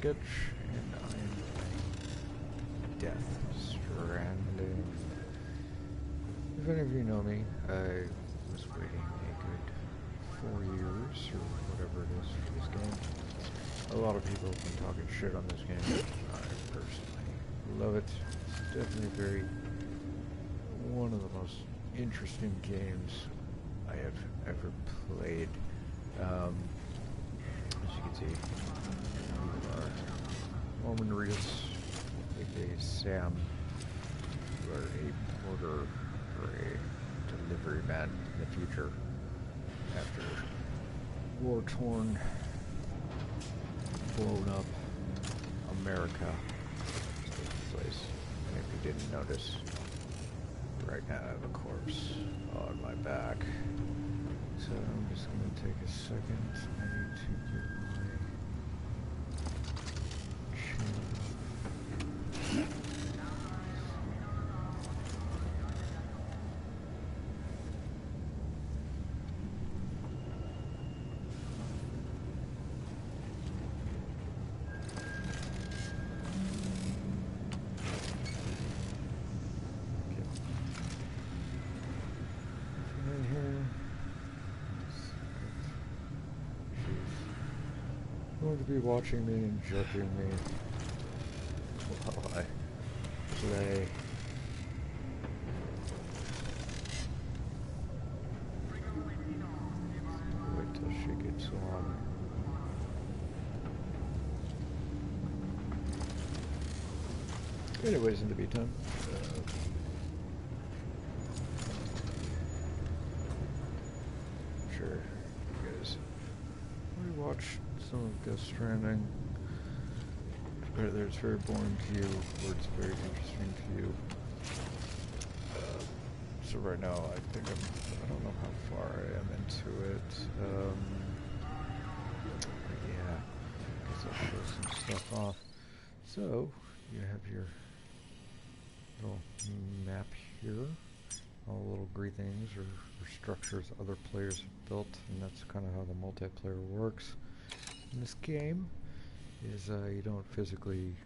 Sketch, and I am playing Death Stranding. If any of you know me, I was waiting a good 4 years, or whatever it is, for this game. A lot of people have been talking shit on this game. I personally love it. It's definitely one of the most interesting games I have ever played. As you can see, we are Norman Reedus, aka Sam. You are a porter or a delivery man in the future after war-torn, blown up America takes place. And if you didn't notice, right now I have a corpse on my back. So I'm just going to take a second. I need to get my chin. Going to be watching me and judging me while I play. Wait till she gets on. Anyways, in the meantime, I'm sure you guys watched some of Death Stranding. Whether it's very boring to you or it's very interesting to you. So right now, I think I don't know how far I am into it. Yeah, I guess I'll show some stuff off. So, you have your little map here. All the little green things or structures other players have built, and that's kind of how the multiplayer works in this game. Is you don't physically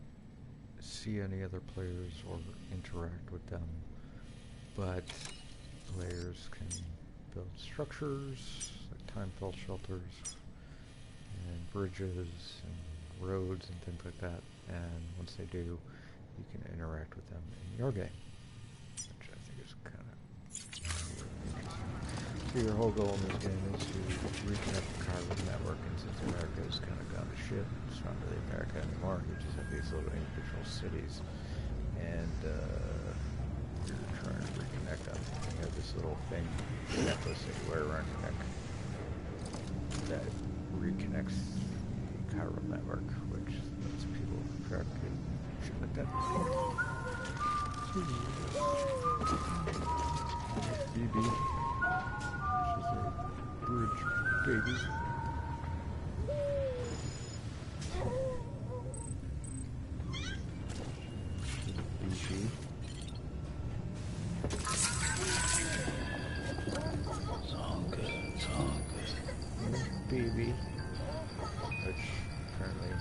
see any other players or interact with them, but players can build structures like time-filled shelters and bridges and roads and things like that, and once they do, you can interact with them in your game, which I think is kind of interesting. So your whole goal in this game is to reconnect the carbon network, and since America has kind of gone to shit, it's not really America anymore, you just have these little individual cities, and you're trying to reconnect them. You have this little thing, necklace that you wear around your neck, that reconnects the chiral network, which lets people track and shit like that. BB, which is a bridge baby. BB. It's all good, it's all good. BB, which apparently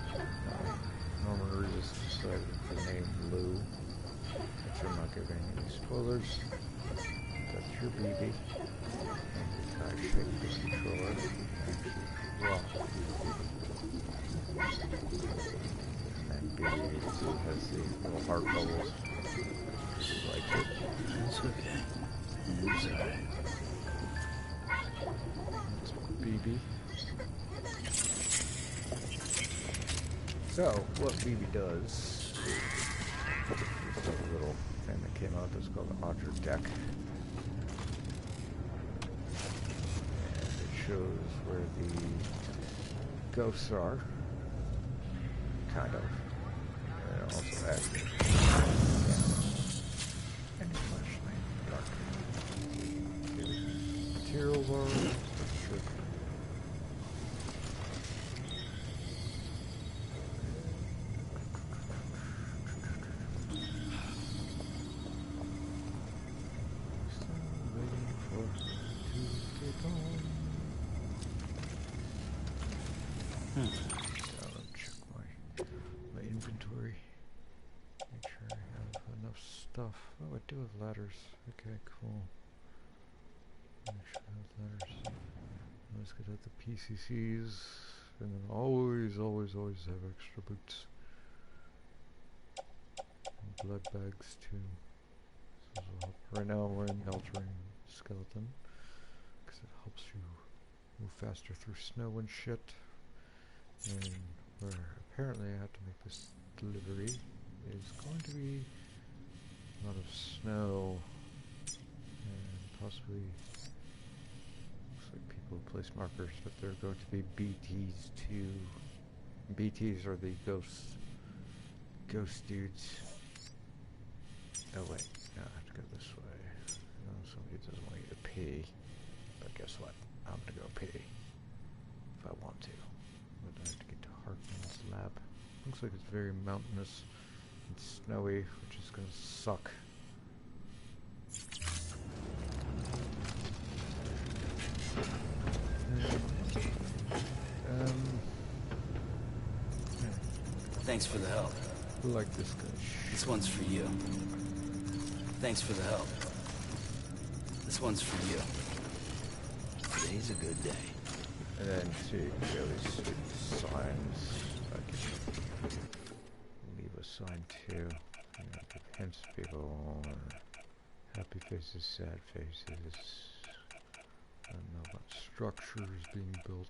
Norman Reedus decided to name Lou, which I'm not giving any spoilers. That's your BB. And I shake the controller and rock. And BB has the little heart bubbles. You like it? It's okay. I'm sorry. It's BB. So, what BB does, just a little thing that came out that's called the Otter Deck. And it shows where the ghosts are, kind of. And it also has the and the flashlight in the dark. The materials are sure. Check my stuff. Oh, I do have ladders. Okay, cool. I should have ladders. Let's get at the PCCs, and then always have extra boots. And blood bags too. So this will help. Right now I'm wearing the altering skeleton, because it helps you move faster through snow and shit. And where apparently I have to make this delivery is going to be a lot of snow, and possibly looks like people place markers that they're going to be BTs too. BTs are the ghost dudes. Oh wait, no, I have to go this way. No, somebody doesn't want you to pee, but guess what? I'm gonna go pee if I want to. But I have to get to Hartman's lab. Looks like it's very mountainous and snowy, which is gonna suck. Thanks for the help. I like this guy. This one's for you. Thanks for the help. This one's for you. Today's a good day. And then see, these signs. I can leave a sign too. You know, give hints to people. Happy faces, sad faces. I don't know about structures being built.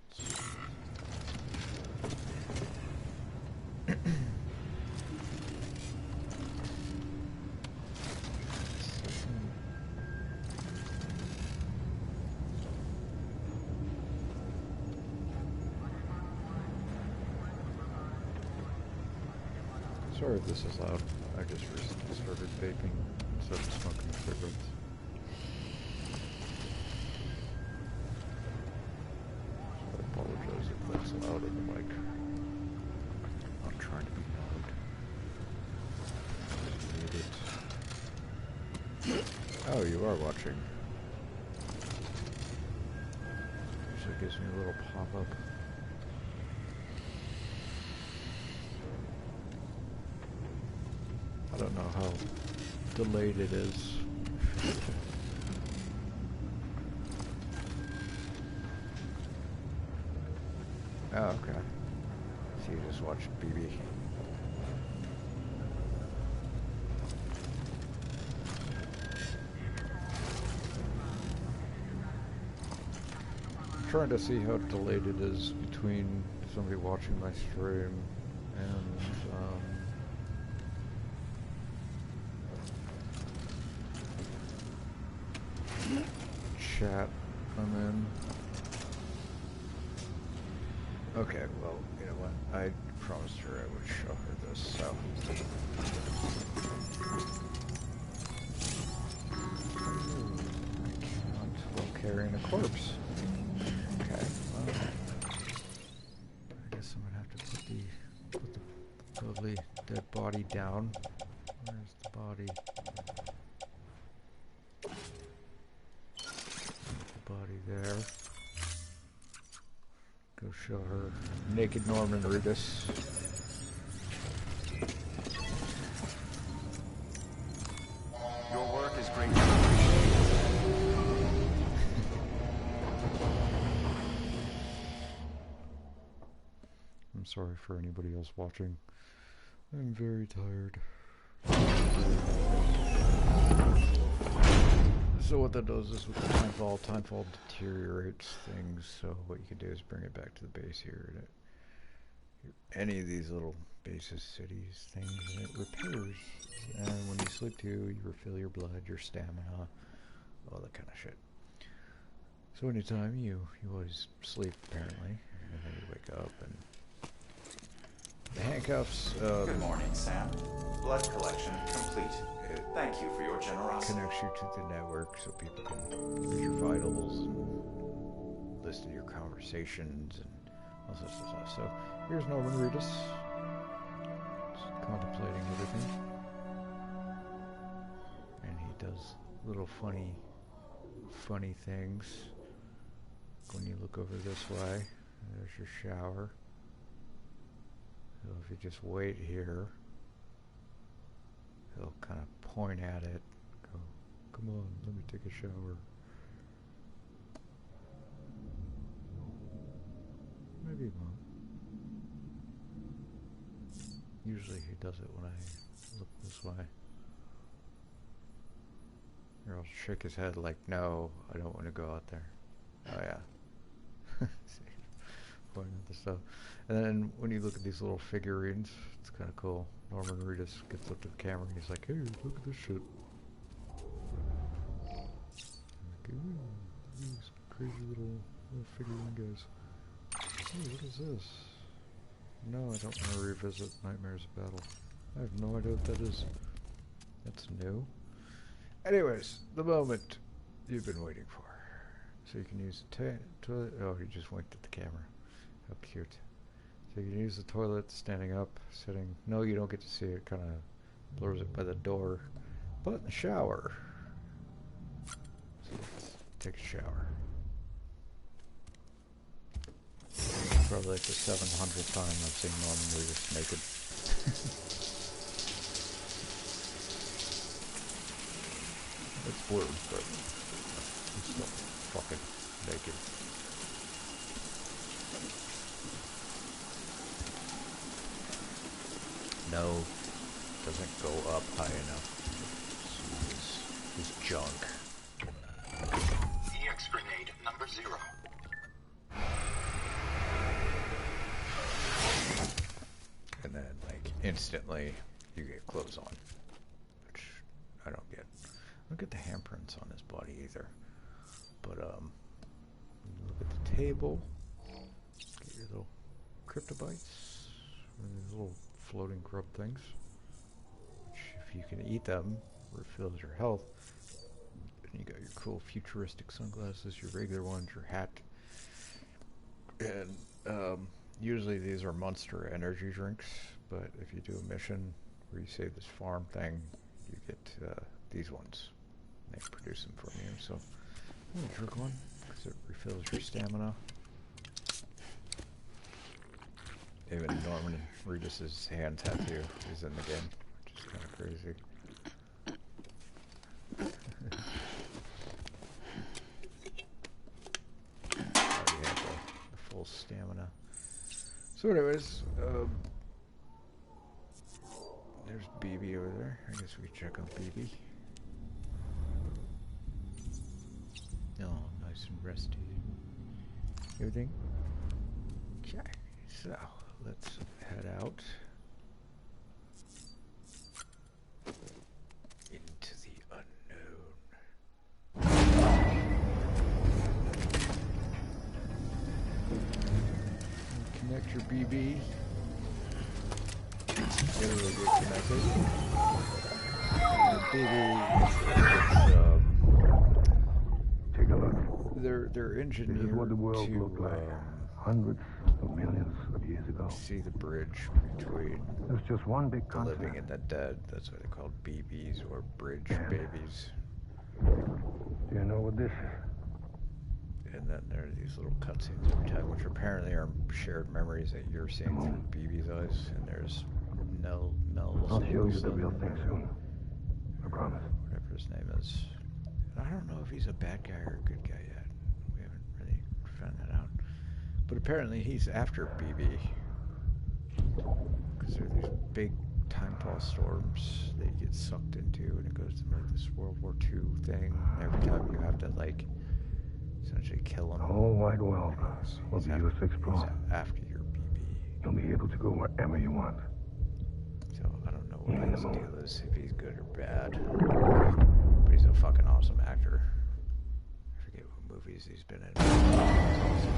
Sorry if this is loud. I just recently started vaping instead of smoking cigarettes. So I apologize if that's loud in the mic. I'm trying to be loud. Need it. Oh, you are watching. So it gives me a little pop-up. I don't know how delayed it is. Oh, okay. So you just watched BB. I'm trying to see how delayed it is between somebody watching my stream and chat I'm in. Okay, well, you know what? I promised her I would show her this, so. Ooh, I can't while carrying a corpse. Okay, well, I guess I'm gonna have to put the lovely dead body down. Where's the body? Body there. Go show her naked Norman Reedus. Your work is great. I'm sorry for anybody else watching. I'm very tired. So what that does is with the timefall deteriorates things, so what you can do is bring it back to the base here, and any of these little bases, cities, things, and it repairs. And when you sleep too, you refill your blood, your stamina, all that kind of shit. So anytime you always sleep apparently, and then you wake up and the handcuffs Good morning, Sam. Blood collection complete. Thank you for your generosity. Connects you to the network so people can read your vitals and listen to your conversations and all sorts of stuff. So here's Norman Reedus, just contemplating everything, and he does little funny things. When you look over this way, there's your shower. So if you just wait here, he'll kind of point at it, go, come on, let me take a shower. Maybe he won't. Usually he does it when I look this way. Or I'll shake his head like, no, I don't want to go out there. Oh yeah. See, pointing at the stuff. And then when you look at these little figurines, it's kind of cool. Norman Reedus gets up to the camera and he's like, hey, look at this shit. Like, ooh, these crazy little figurine guys. Hey, what is this? No, I don't want to revisit Nightmares of Battle. I have no idea what that is. That's new. Anyways, the moment you've been waiting for. So you can use the toilet. Oh, he just winked at the camera. How cute. So you can use the toilet standing up, sitting. No, you don't get to see it. Kind of blurs it by the door. But the shower. So let's take a shower. Probably like the 700th time I've seen Norman Reedus naked. It's blurred, but he's still fucking naked. No, doesn't go up high enough. See his junk. EX grenade number 0. And then, like, instantly, you get clothes on. Which I don't get. I don't get the handprints on his body either. But, when you look at the table, get your little cryptobites, these little floating grub things, which, if you can eat them, refills your health. And you got your cool futuristic sunglasses, your regular ones, your hat. And, usually these are Monster energy drinks, but if you do a mission where you save this farm thing, you get these ones. They produce them for you, so I'm gonna drink one because it refills your stamina. Even Norman Reedus' hand tattoo is in the game, which is kind of crazy. Already have the full stamina. So anyways, there's BB over there. I guess we check on BB. Oh, nice and rested. Everything? Okay, so let's head out into the unknown. Connect your BB. Get a little bit connected. The BB Take a look. they're engineered This is what the world to looked like hundreds of millions of years ago. see the bridge between There's just one big the living continent. and the dead. That's why they're called BBs or bridge babies. Do you know what this is? And then there are these little cutscenes every time, which apparently are shared memories that you're seeing through BB's eyes. And there's Mel's I'll show you the real thing soon. I promise. whatever his name is. And I don't know if he's a bad guy or a good guy yet. We haven't really found that out. But apparently he's after BB. Because there are these big time pulse storms that you get sucked into, and it goes to like this World War II thing. And every time you have to like essentially kill him. The whole wide world will be yours to He's explore. after your BB. You'll be able to go wherever you want. So I don't know what his deal is, if he's good or bad. But he's a fucking awesome actor. I forget what movies he's been in. He's awesome.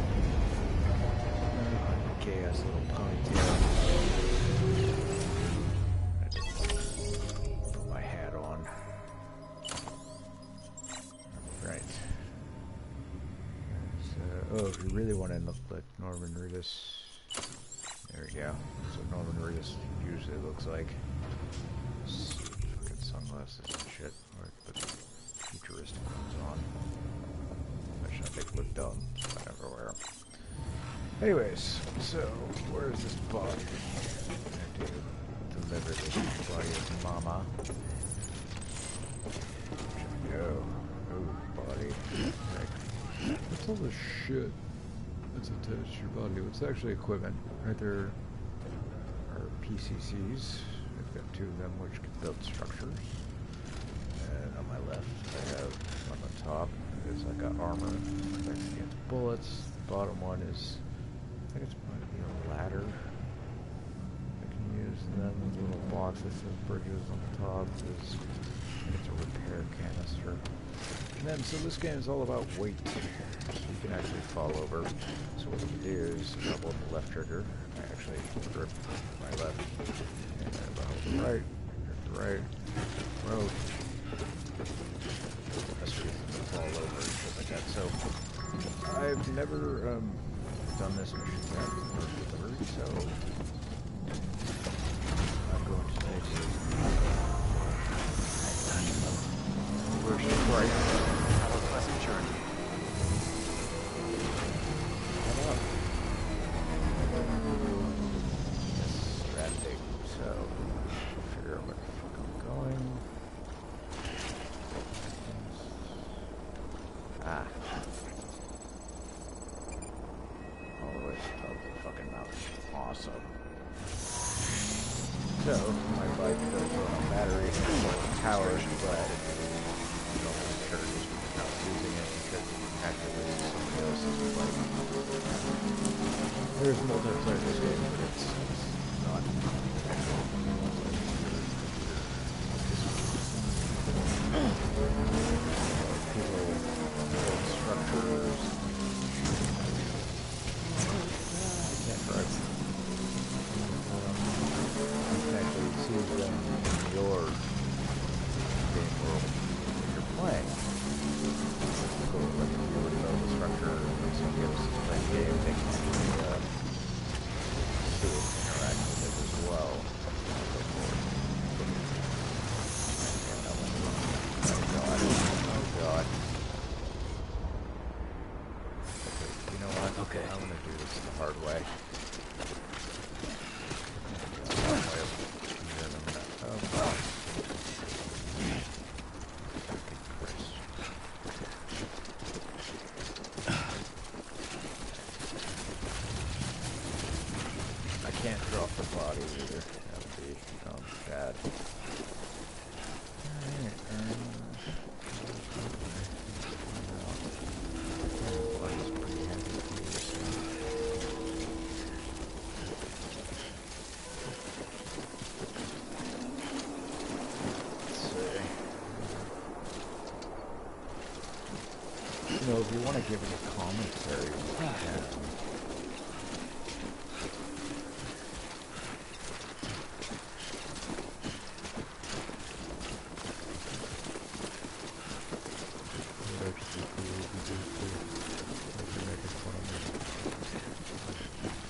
Gay-ass little ponytail. I just put my hat on. Right. So, oh, if you really want to look like Norman Reedus, there we go. That's what Norman Reedus usually looks like. Fucking sunglasses and shit. Or put futuristic ones on. Which I think look dumb, so I never wear them. Anyways, so where is this body? I do the deliver this body of mama. Go. Oh, body. Like, what's all this shit that's attached to your body? What's actually equipment? Right there are PCCs. I've got 2 of them which can build structures. And on my left, I have on the top is I got armor protects against bullets. The bottom one is, I think it's might be a ladder I can use. And then the little box that says bridges on the top is, I think it's a repair canister. And then, so this game is all about weight. So you can actually fall over. So what you do is you hold the left trigger. I actually grip my left, and then I hold the right, grip the right, road. That's the reason to fall over and shit like that. So I've never done this mission yet or delivered, so I'm going to take it. First strike. Have a pleasant journey. Head up. Stranding. So figure out where the fuck I'm going. Ah. All the way to the top of the fucking mountain. Awesome. So, my bike does run on battery and power, but I'm almost sure I'm not using it because actually somebody else's bike. There's multiplayer in this game, but it's not actual people build structures. I can't drive. You can actually see them in your game world when you're playing. It's cool, like if you were to build a structure and somebody else is playing the game, they can actually see it, interact with it as well. So forth. And I went wrong. Oh god. Oh god. Okay, you know what? Okay. I'm gonna do this the hard way. I can't drop the body either. That would be bad. You know, if you want to give it a commentary, you can.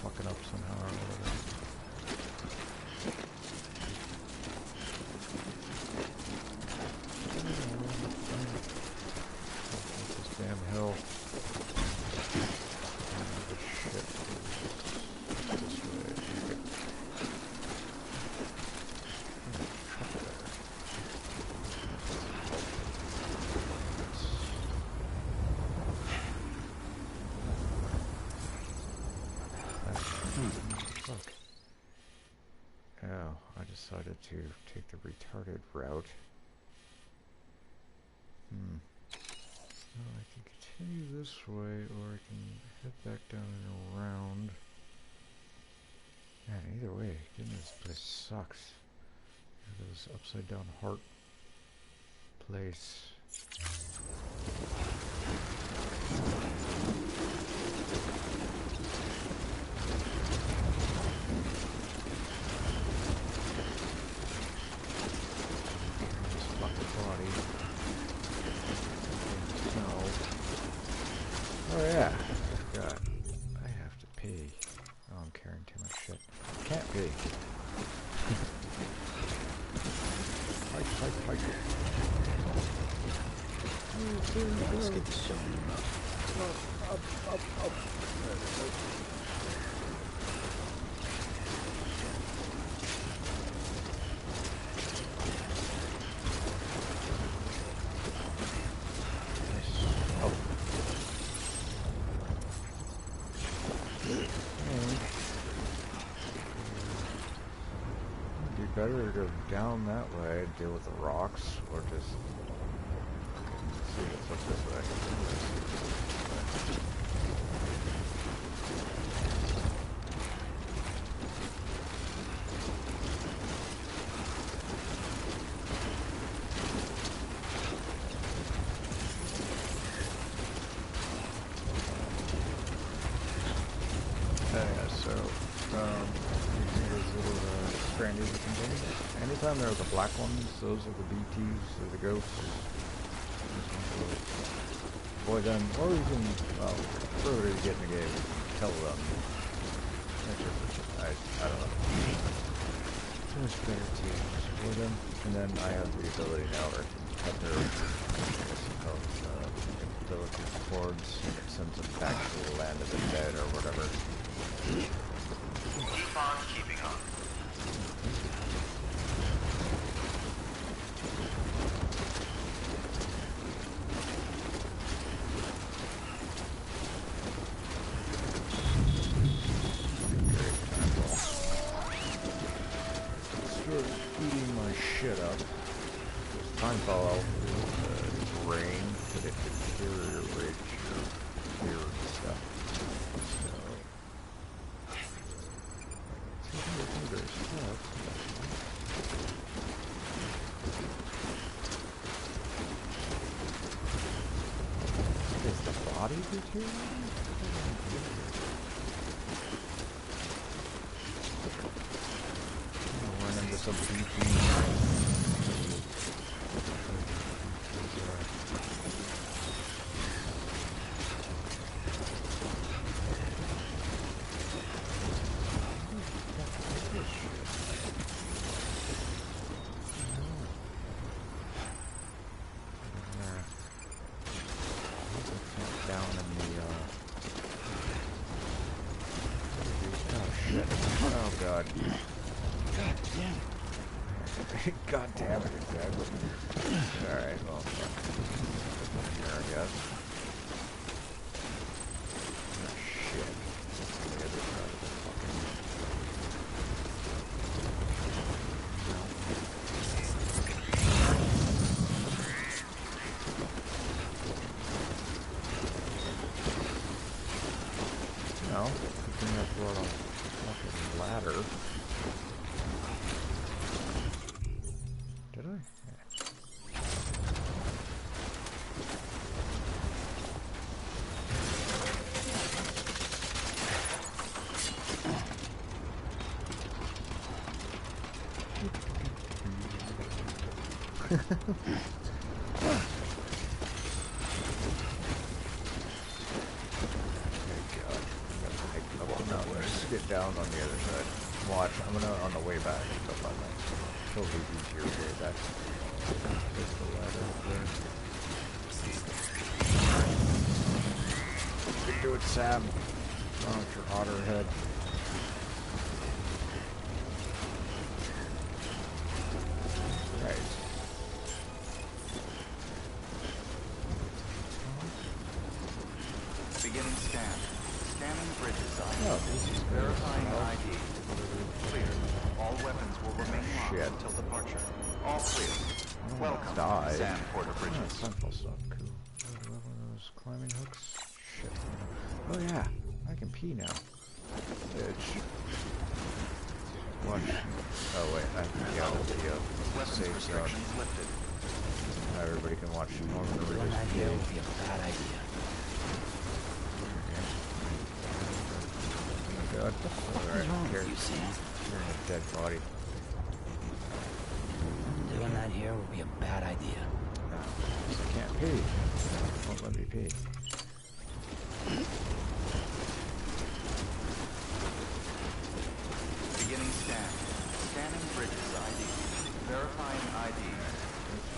Fucking up somehow or whatever. This damn hill. Shit. This way. Fuck. Oh, I decided to take the retarded route. Well, I can continue this way, or I can head back down and around. Man, either way, getting this place sucks. This upside down heart place. Oh yeah, I forgot. I have to pee. Oh, I'm carrying too much shit. Can't pee. Hike. Let's get this show. Up. better to go down that way and deal with the rocks, or just see what's up this way? Stranding containers. Anytime there are the black ones, those are the BTs, or the ghosts. Avoid them, or you can, well, further you get in the game, you can kill them. I don't know. It's much better to just avoid them. And then I have the ability now where I can cut their ability towards and it sends them back to the land of the dead or whatever. Keep on keeping on. Start eating my shit up. Time fall out with rain, but it deteriorates your gear and stuff. Is the body deteriorating? Run into some beefy. Down in the oh shit. Oh god. God damn it. God damn it, exactly. Alright, well, fuck. Here, I guess. Oh, shit. The other side of the fucking... No. No. Picking up a fucking ladder. Did I? Yeah. Get down on the other side. Watch, I'm gonna, on the way back, go by my totally easier way back. There's the ladder up there. You can do it, Sam. Oh, it's your otter head. Right. Beginning scan. Scanning bridges ID. Oh, this is Verifying ID. Clear. All weapons will remain locked Shit. until departure. All clear. Welcome, die. Sam Porter Bridges. Oh, central stuff, cool. Do I have one of those climbing hooks? Shit. Oh yeah, I can pee now. Bitch. Watch. Oh wait, I forgot the Weapons safe zone. restrictions lifted. Now everybody can watch Norman Doing Reedus that here pee. would be a bad idea. Oh god. Alright, What's wrong here. with you, Sam? You're in a dead body. Doing that here would be a bad idea. No, I can't pee. Won't let me pee. Beginning scan. Scanning bridges ID. Verifying ID.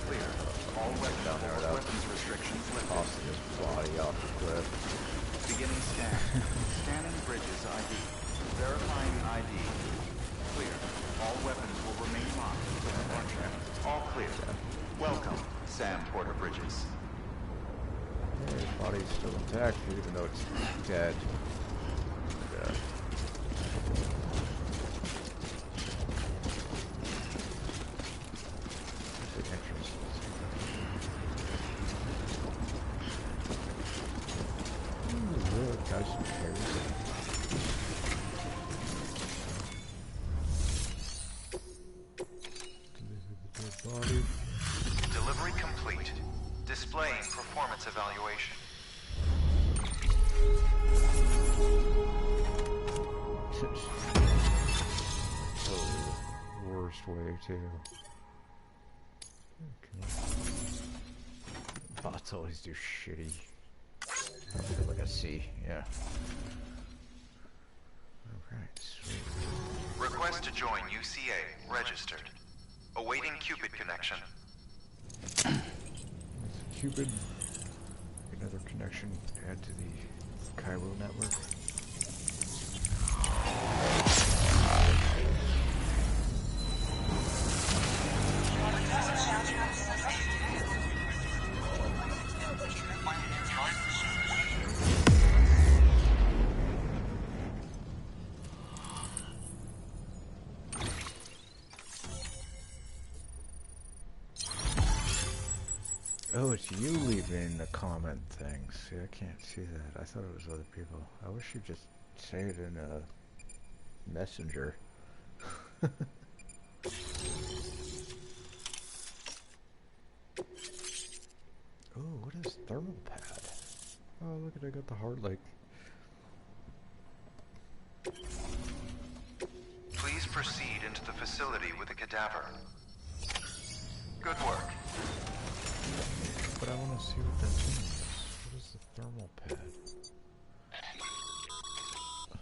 Clear. All weapons restrictions lifted. Toss this body off the cliff. Beginning scan. Scanning bridges ID. Verifying ID. Clear. All weapons will remain locked until departure. All clear. Welcome, Sam Porter Bridges. Yeah, his body's still intact, even though it's dead. Yeah. worst way too. Okay. Bots always do shitty. Like a C, yeah. Alright, sweet. Request to join UCA. Registered. Awaiting Cupid connection. Cupid. Another connection to add to the Cairo network. Oh, it's you leaving the comment things. See, I can't see that. I thought it was other people. I wish you'd just say it in a messenger. Oh, what is thermal pad? Oh, look at I got the heart like. Please proceed into the facility with a cadaver. Good work. But I want to see what that means. What is the thermal pad?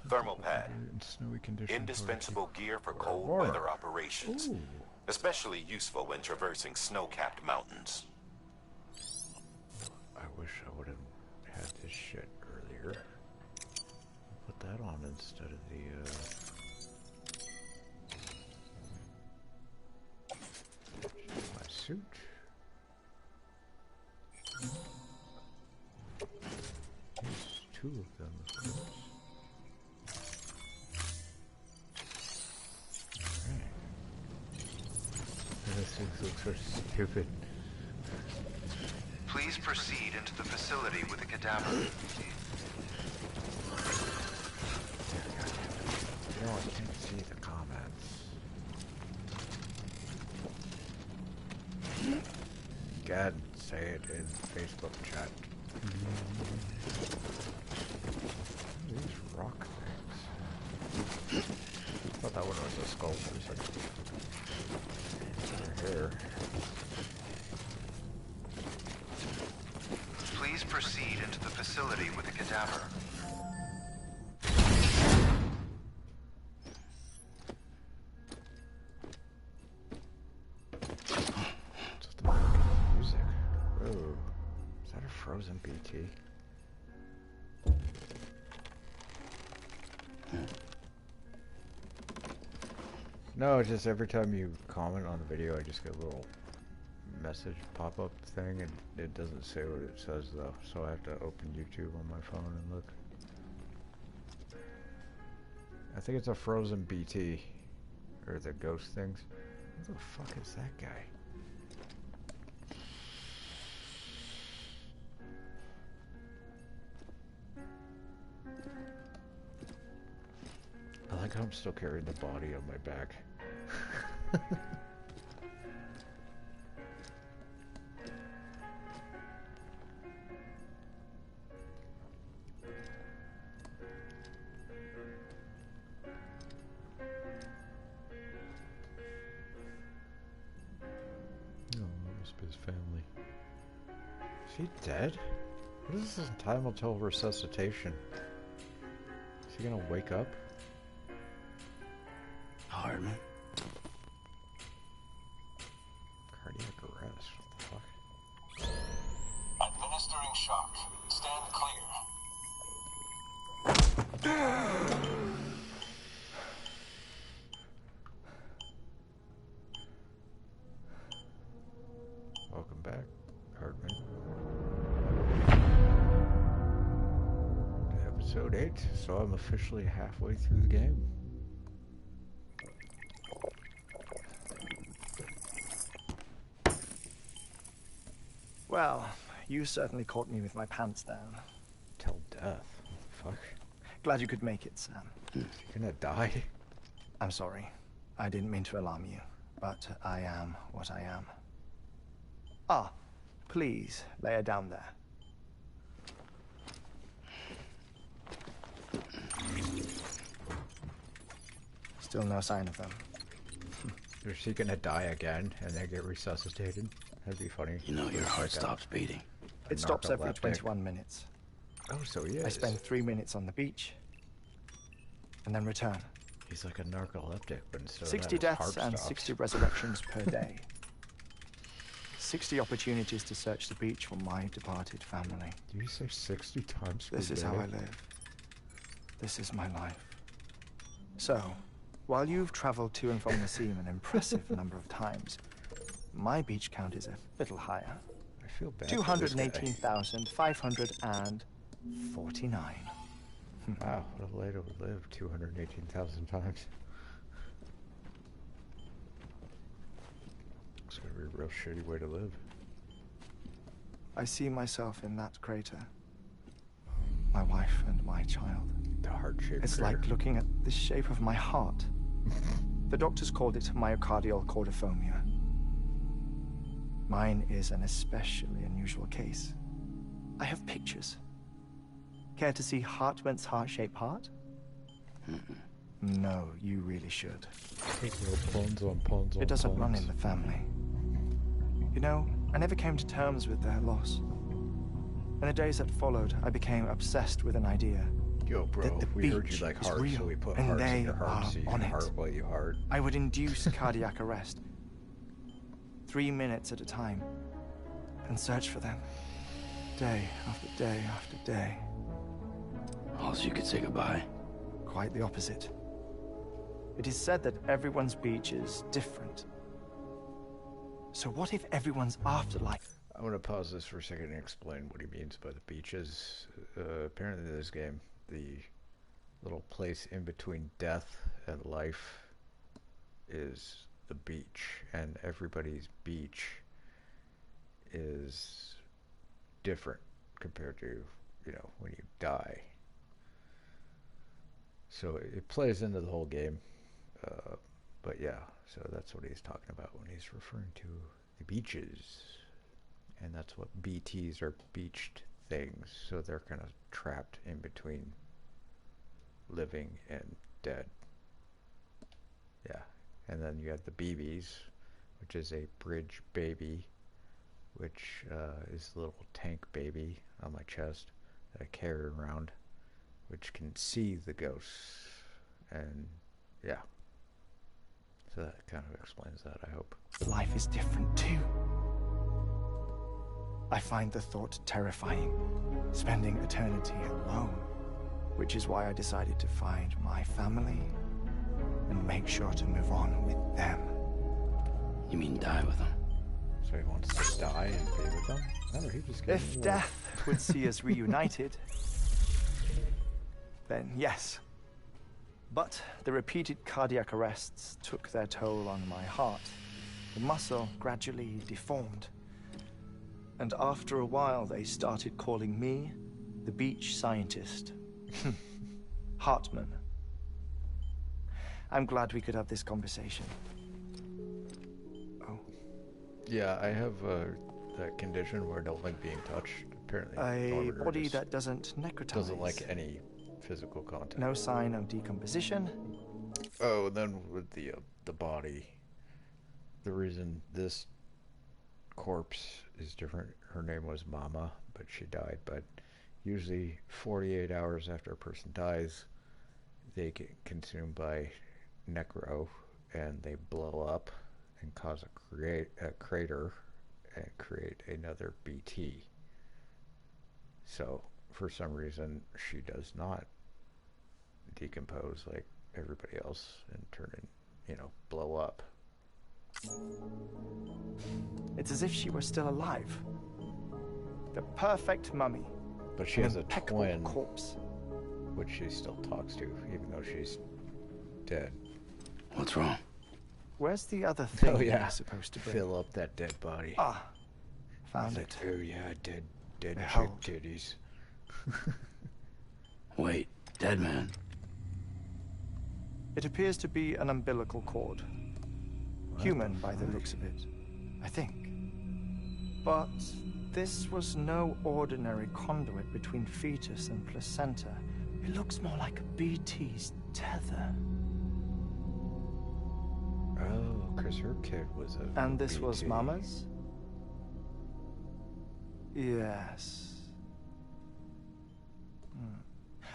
Thermal pad. In snowy conditions. Indispensable gear for cold warmer. weather operations. Ooh. Especially useful when traversing snow-capped mountains. I wish I would have had this shit earlier. I'll put that on instead of the my suit. There's two of them, of course. This thing looks so stupid. Please proceed into the facility with a cadaver. You know, I can't see the comments. God, say it in Facebook chat. These rock things. I thought that one was a skull for a second. Here. Please proceed into the facility with a cadaver. What's the music? Oh, is that a frozen BT? No, it's just every time you comment on the video, I just get a little message pop-up thing, and it doesn't say what it says though, so I have to open YouTube on my phone and look. I think it's a frozen BT, or the ghost things. Who the fuck is that guy? I like how I'm still carrying the body on my back. Oh, that must be his family. Is he dead? What is this time until resuscitation? Is he gonna wake up? Hartman. Cardiac arrest. What the fuck? Administering shock. Stand clear. Welcome back, Hartman. Episode 8, so I'm officially halfway through the game. Well, you certainly caught me with my pants down. Till death. Fuck. Glad you could make it, Sam. You're gonna die? I'm sorry. I didn't mean to alarm you, but I am what I am. Ah, please, lay her down there. Still no sign of them. Is she gonna die again and then get resuscitated? That'd be funny. You know your heart stops beating. It stops every narcoleptic. 21 minutes. Oh, so he is. I spend 3 minutes on the beach and then return. He's like a narcoleptic, but instead 60 of that, his deaths heart and stops. 60 resurrections per day. 60 opportunities to search the beach for my departed family. Do you say 60 times per This is day? how I live. This is my life. So, while you've traveled to and from the sea an impressive number of times, my beach count is a little higher. I feel bad. for this guy. 218,549. Wow, what a lady would live 218,000 times. It's gonna be a real shitty way to live. I see myself in that crater. My wife and my child. The heart-shaped It's crater. like looking at the shape of my heart. The doctors called it myocardial cordiformia. Mine is an especially unusual case. I have pictures. Care to see Hartman's heart-shaped heart? No, you really should. Puns on puns on It doesn't run puns. in the family. You know, I never came to terms with their loss. In the days that followed, I became obsessed with an idea. Yo, bro, that the we heard you beach like is heart, real, so we put and hearts they in your heart are so you on can it. heart while you heart. I would induce cardiac arrest. 3 minutes at a time. And search for them. Day after day after day. All so you could say goodbye. Quite the opposite. It is said that everyone's beach is different. So what if everyone's afterlife? I'm gonna pause this for a second and explain what he means by the beaches. Apparently in this game, the little place in between death and life is the beach, and everybody's beach is different compared to, you know, when you die. So it plays into the whole game. But yeah, so that's what he's talking about when he's referring to the beaches. And that's what BTs are, beached things. So they're kind of trapped in between living and dead. Yeah. And then you have the BBs, which is a bridge baby, which is a little tank baby on my chest that I carry around, which can see the ghosts. And yeah. So that kind of explains that, I hope. Life is different too. I find the thought terrifying, spending eternity alone, which is why I decided to find my family and make sure to move on with them. You mean die with them? So he wants to die and be with them? No, he just gave If me death would see us reunited, then yes. But the repeated cardiac arrests took their toll on my heart. The muscle gradually deformed. And after a while, they started calling me the beach scientist. Hartman. I'm glad we could have this conversation. Oh. Yeah, I have that condition where I don't like being touched. Apparently, A Norman body just that doesn't necrotize. doesn't like any physical contact. No sign of decomposition. Oh, and then with the body, the reason this corpse is different. Her name was Mama, but she died. But usually, 48 hours after a person dies, they get consumed by necro, and they blow up and cause a crater and create another BT. So for some reason she does not decompose like everybody else and turn in, blow up. It's as if she were still alive. The perfect mummy. But she An has a impeccable twin, corpse. which she still talks to, even though she's dead. What's wrong? Where's the other thing Oh yeah, you're supposed to bring? fill up that dead body. Ah, found It's it. like, oh yeah, dead chick Behold. titties. Wait, dead man. It appears to be an umbilical cord. Human by the looks of it, I think. But this was no ordinary conduit between fetus and placenta. It looks more like a BT's tether. Oh, because because her kid was a And this was BT. Mama's? Yes.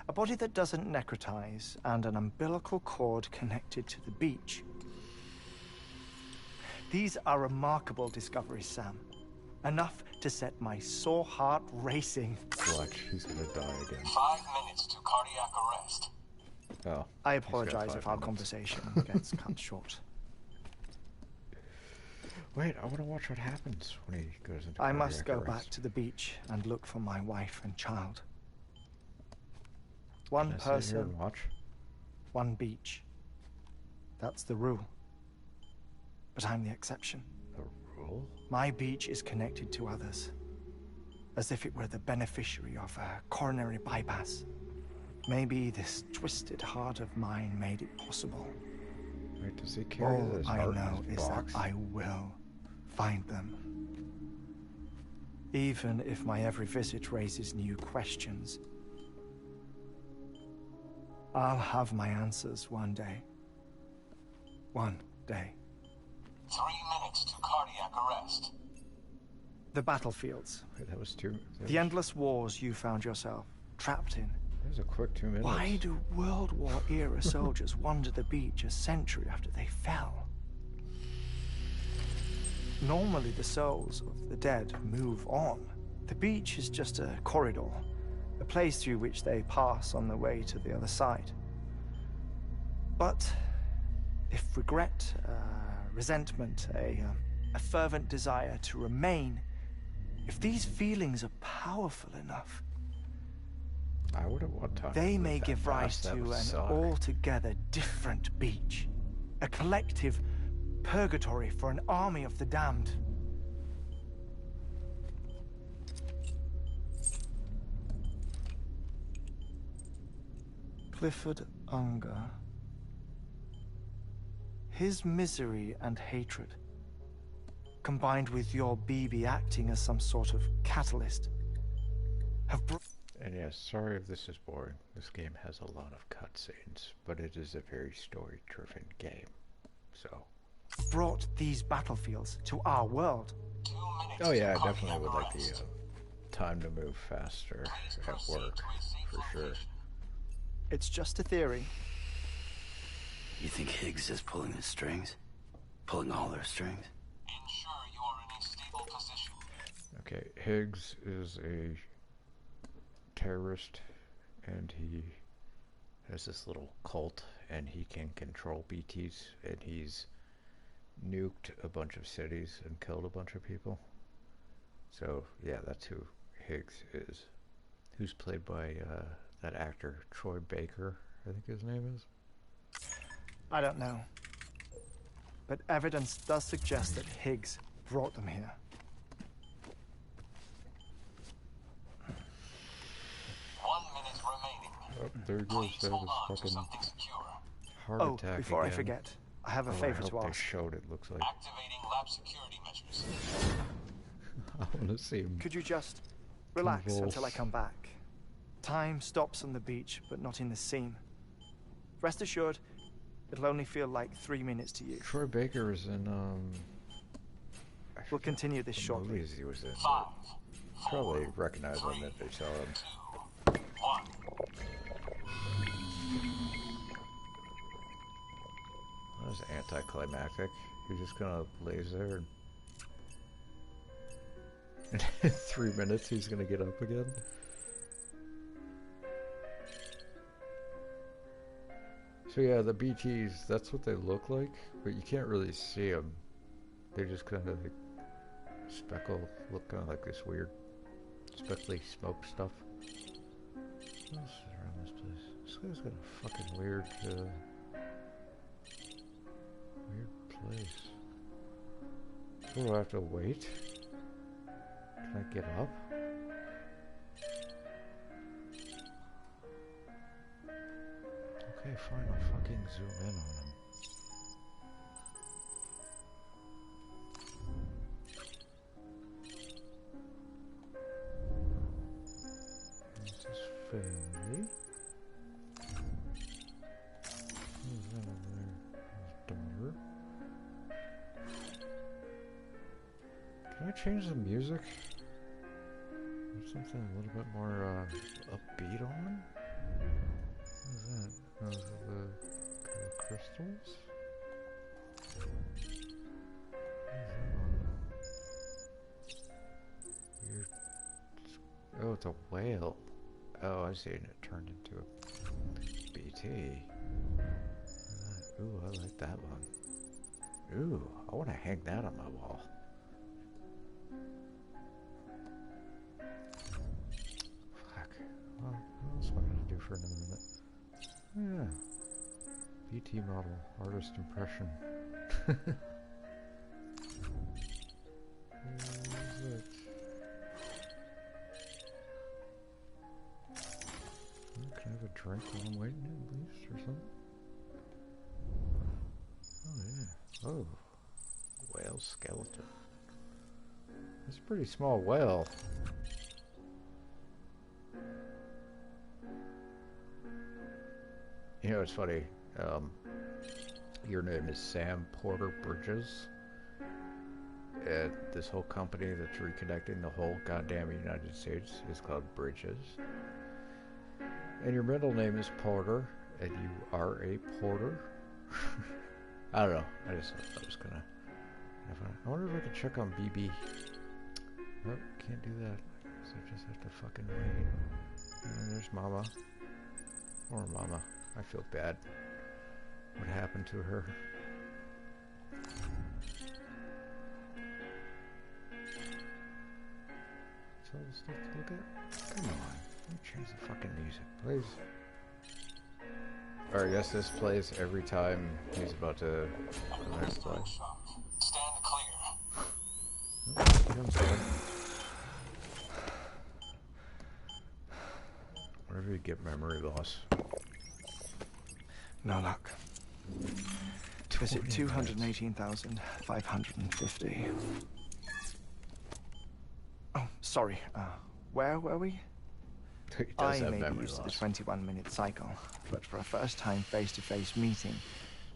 A body that doesn't necrotize and an umbilical cord connected to the beach. These are remarkable discoveries, Sam. Enough to set my sore heart racing. Watch, he's gonna die again. 5 minutes to cardiac arrest. Oh. I he's got apologize 5 if our minutes. conversation gets cut short. Wait, I want to watch what happens when he goes into I must cardiac go arrest. back to the beach and look for my wife and child. One Can I sit here person, and watch? one beach. That's the rule. But I'm the exception. The rule? My beach is connected to others, as if it were the beneficiary of a coronary bypass. Maybe this twisted heart of mine made it possible. Wait, does he carry All this I heart know in his is box? that I will find them. Even if my every visit raises new questions, I'll have my answers one day. One day. 3 minutes to cardiac arrest. The battlefields, Wait, that was two. the endless wars you found yourself trapped in. That was a quick 2 minutes. Why do World War era soldiers wander the beach a century after they fell? Normally the souls of the dead move on. The beach is just a corridor, a place through which they pass on the way to the other side. But if regret, resentment, a fervent desire to remain, if these feelings are powerful enough, I would have one time. they moved may that give rise fast, that to would an suck. altogether different beach. A collective purgatory for an army of the damned. Clifford Unger. His misery and hatred, combined with your BB acting as some sort of catalyst, have And yes, sorry if this is boring. This game has a lot of cutscenes, but it is a very story-driven game. So. brought these battlefields to our world. 2 minutes Oh yeah, to I definitely would cardiac like the arrest. time to move faster at work, for sure. It's just a theory. You think Higgs is pulling his strings? Pulling all their strings? Ensure you are in a stable position. Okay, Higgs is a terrorist, and he has this little cult, and he can control BTs, and he's nuked a bunch of cities and killed a bunch of people. So yeah, that's who Higgs is. Who's played by that actor Troy Baker, I think his name is. I don't know. But evidence does suggest that Higgs brought them here. 1 minute remaining. Oh, there he goes. Please That hold was on to fucking something secure. heart Oh, attack before I again. forget, I have a Oh, favor I to hope they ask. showed it. Looks like Activating lab security measures. I want to see him. Could you just relax until I Convulse. come back? Time stops on the beach, but not in the scene. Rest assured, it'll only feel like 3 minutes to you. Troy Baker is in I We'll forget continue this what shortly. movies he was in. 5, Probably recognize him if they saw him. 2, 1. That was anticlimactic. You're just gonna lays there and in 3 minutes he's gonna get up again. So yeah, the BTs, that's what they look like, but you can't really see them. They just kind of like speckle, look kind of like this weird speckly smoke stuff. What else is around this place? This guy's got a fucking weird place. So do I have to wait? Can I get up? Okay, fine, I'll fucking zoom in on him. This is family. Who's that over there? His daughter. Can I change the music? There's something a little bit more upbeat on. What is that? Those are the crystals? What is that one? Weird. Oh, it's a whale. Oh, I see. And it turned into a BT. Ooh, I like that one. Ooh, I want to hang that on my wall. Fuck. Well, what else am I going to do for another minute? Yeah. BT model, artist impression. Where is it? Can I have a drink while I'm waiting at least, or something? Oh, yeah. Oh. Whale skeleton. That's a pretty small whale. You know, it's funny. Your name is Sam Porter Bridges. And this whole company that's reconnecting the whole goddamn United States is called Bridges. And your middle name is Porter, and you are a porter. I don't know. I just thought that was kind of fun. I wonder if I can check on BB. Nope, can't do that. So I just have to fucking wait. And there's Mama. Poor Mama. I feel bad. What happened to her? That's all the stuff to look at? Come on. Let me change the fucking music, please. Or I guess this plays every time he's about to the next play. Stand clear. Oh, comes one. Whenever you get memory loss. No luck. Visit 218,550. Oh, sorry. Where were we? I may be used to the 21-minute cycle, but for a first-time face-to-face meeting,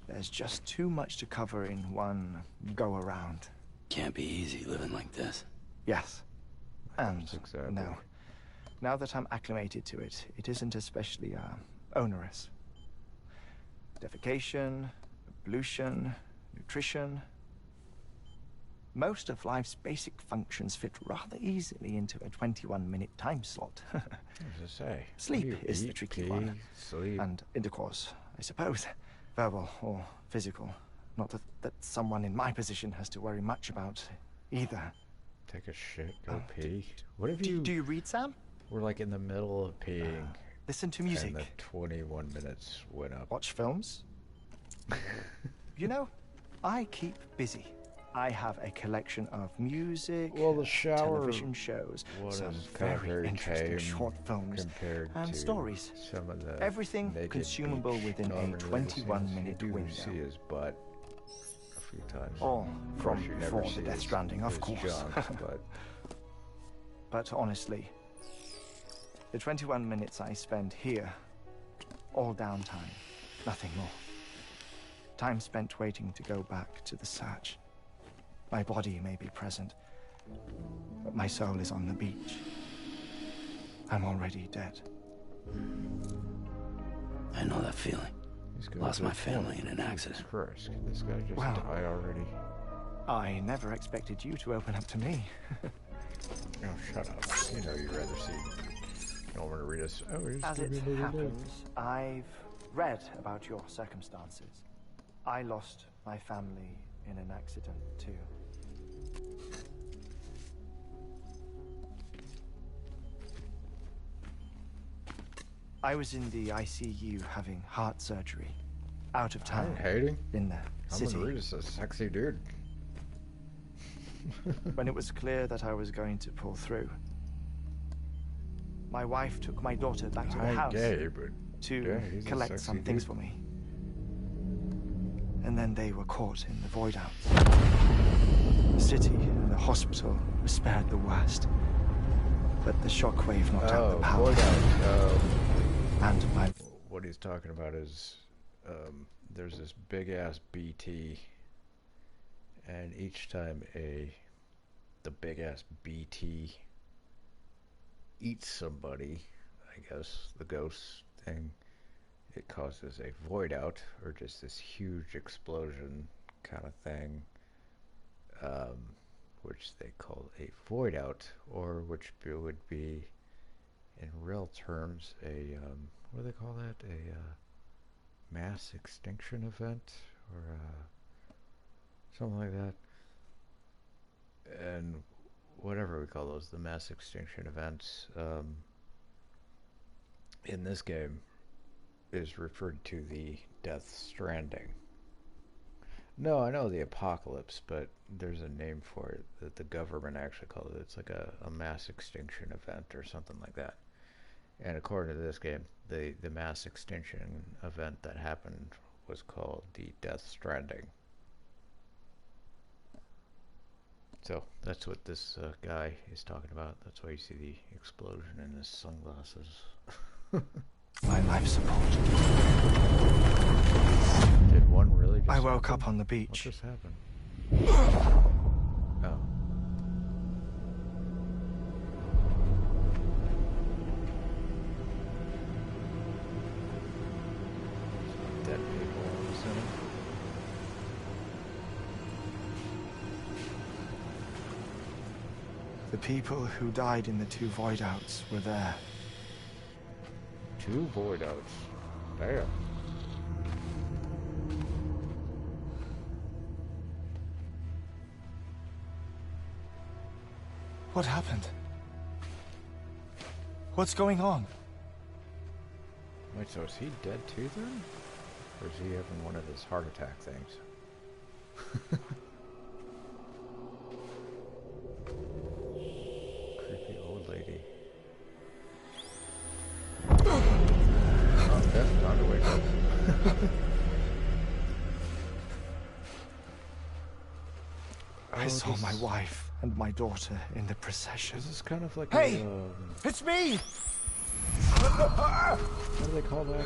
there's just too much to cover in one go-around. Can't be easy living like this. Yes. And exactly. no. Now that I'm acclimated to it, it isn't especially onerous. Defecation, ablution, nutrition. Most of life's basic functions fit rather easily into a 21-minute time slot. What does it say? Sleep is the tricky one. Sleep. And intercourse, I suppose. Verbal or physical. Not that someone in my position has to worry much about either. Take a shit, go pee. What if Do you read, Sam? We're like in the middle of peeing Listen to music. and the 21 minutes went up? Watch films. You know, I keep busy. I have a collection of music, Well, the shower television shows, some kind of very interesting tame short films, compared and to stories. some of the Everything naked consumable beach. within Normally a the 21-minute scenes you window. do see his butt a few times. All Of course, from you never before see the Death his- Stranding, of his course. junk, but But honestly, the 21 minutes I spend here, all downtime, nothing more. Time spent waiting to go back to the search. My body may be present, but my soul is on the beach. I'm already dead. I know that feeling. he's got Lost a my good family point. in an accident. Jesus Christ, can this guy just Wow. die already? I never expected you to open up to me. Oh, shut up. You know you'd rather see. You don't want to read us. Oh, he's As gonna it be another day. happens, I've read about your circumstances. I lost my family in an accident, too. I was in the ICU having heart surgery. Out of town. I'm hating. In the I'm city. gonna read us a sexy dude. When it was clear that I was going to pull through, my wife took my daughter back to the I'm house gay, but to yeah, he's a collect sexy some things dude. for me. And then they were caught in the void out. The city and the hospital were spared the worst. But the shockwave knocked out the power. void out. And my... What he's talking about is there's this big ass BT, and each time a the big ass BT eats somebody, I guess, the ghost thing, it causes a void out, or just this huge explosion kind of thing, um, which they call a void out, or which would be, in real terms, a, what do they call that? A mass extinction event, or something like that. And whatever we call those, the mass extinction events, in this game is referred to the Death Stranding. No, I know the apocalypse, but there's a name for it that the government actually calls it. It's like a mass extinction event or something like that. And according to this game, the mass extinction event that happened was called the Death Stranding. So that's what this guy is talking about. That's why you see the explosion in his sunglasses. My life support. Did one really just I woke happen? up on the What beach. just happened? Oh. Some dead people, I'm assuming. The people who died in the 2 void outs were there. 2 void outs. Damn. What happened? What's going on? Wait, so is he dead too then? Or is he having one of his heart attack things? Creepy old lady. Oh, that's time to wake up. I saw this my is- wife and my daughter in the procession. This is kind of like Hey! a, It's me! what do they call that?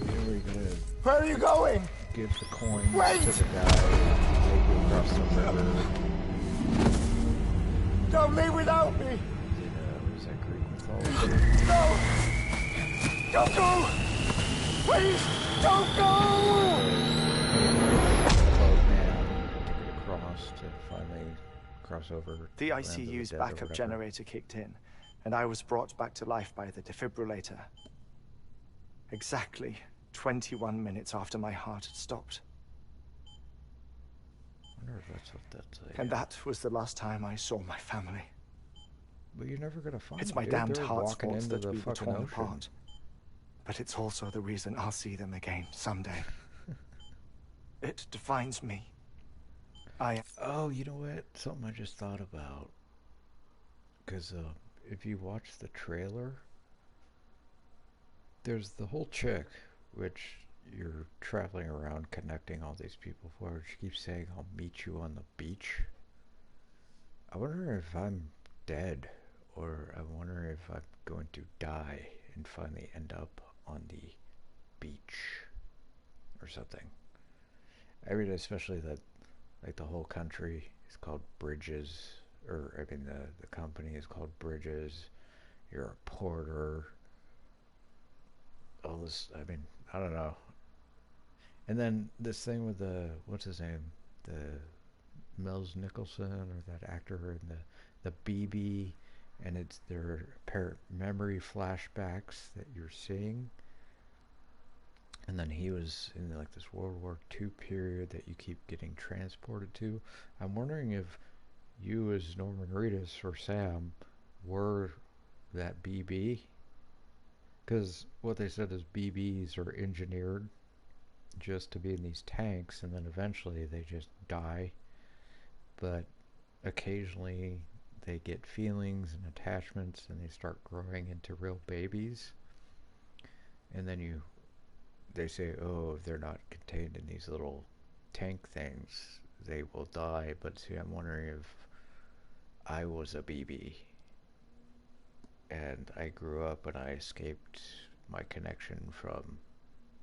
Where you gotta Where are you going? give the coins Wait! to the guy and take you across the river. Don't leave without me! What is that, Greek mythology? No! Don't go! Please, don't go! Boat man took it across to finally cross over. The land of ICU's dead or backup whatever. generator kicked in, and I was brought back to life by the defibrillator. Exactly 21 minutes after my heart had stopped. I wonder if that's what that's like. And that was the last time I saw my family. But you're never gonna find It's them, my dude. damned They're heart's walking fault into that the we were fucking torn ocean. apart. But it's also the reason I'll see them again someday. It defines me. Oh, you know what? Something I just thought about. Because if you watch the trailer, there's the whole chick, which you're traveling around connecting all these people for. She keeps saying, I'll meet you on the beach. I wonder if I'm dead, or I wonder if I'm going to die and finally end up on the beach or something. I mean, especially that, like, the whole country is called Bridges, or I mean, the company is called Bridges. You're a porter. All this, I mean, I don't know. And then this thing with the, what's his name? The Mel's Nicholson, or that actor, and the BB, and it's their memory flashbacks that you're seeing. And then he was in like this World War II period that you keep getting transported to. I'm wondering if you as Norman Reedus or Sam were that BB. Because what they said is BBs are engineered just to be in these tanks, and then eventually they just die. But occasionally they get feelings and attachments, and they start growing into real babies. And then they say, oh, if they're not contained in these little tank things, they will die. But see, I'm wondering if I was a BB and I grew up and I escaped my connection from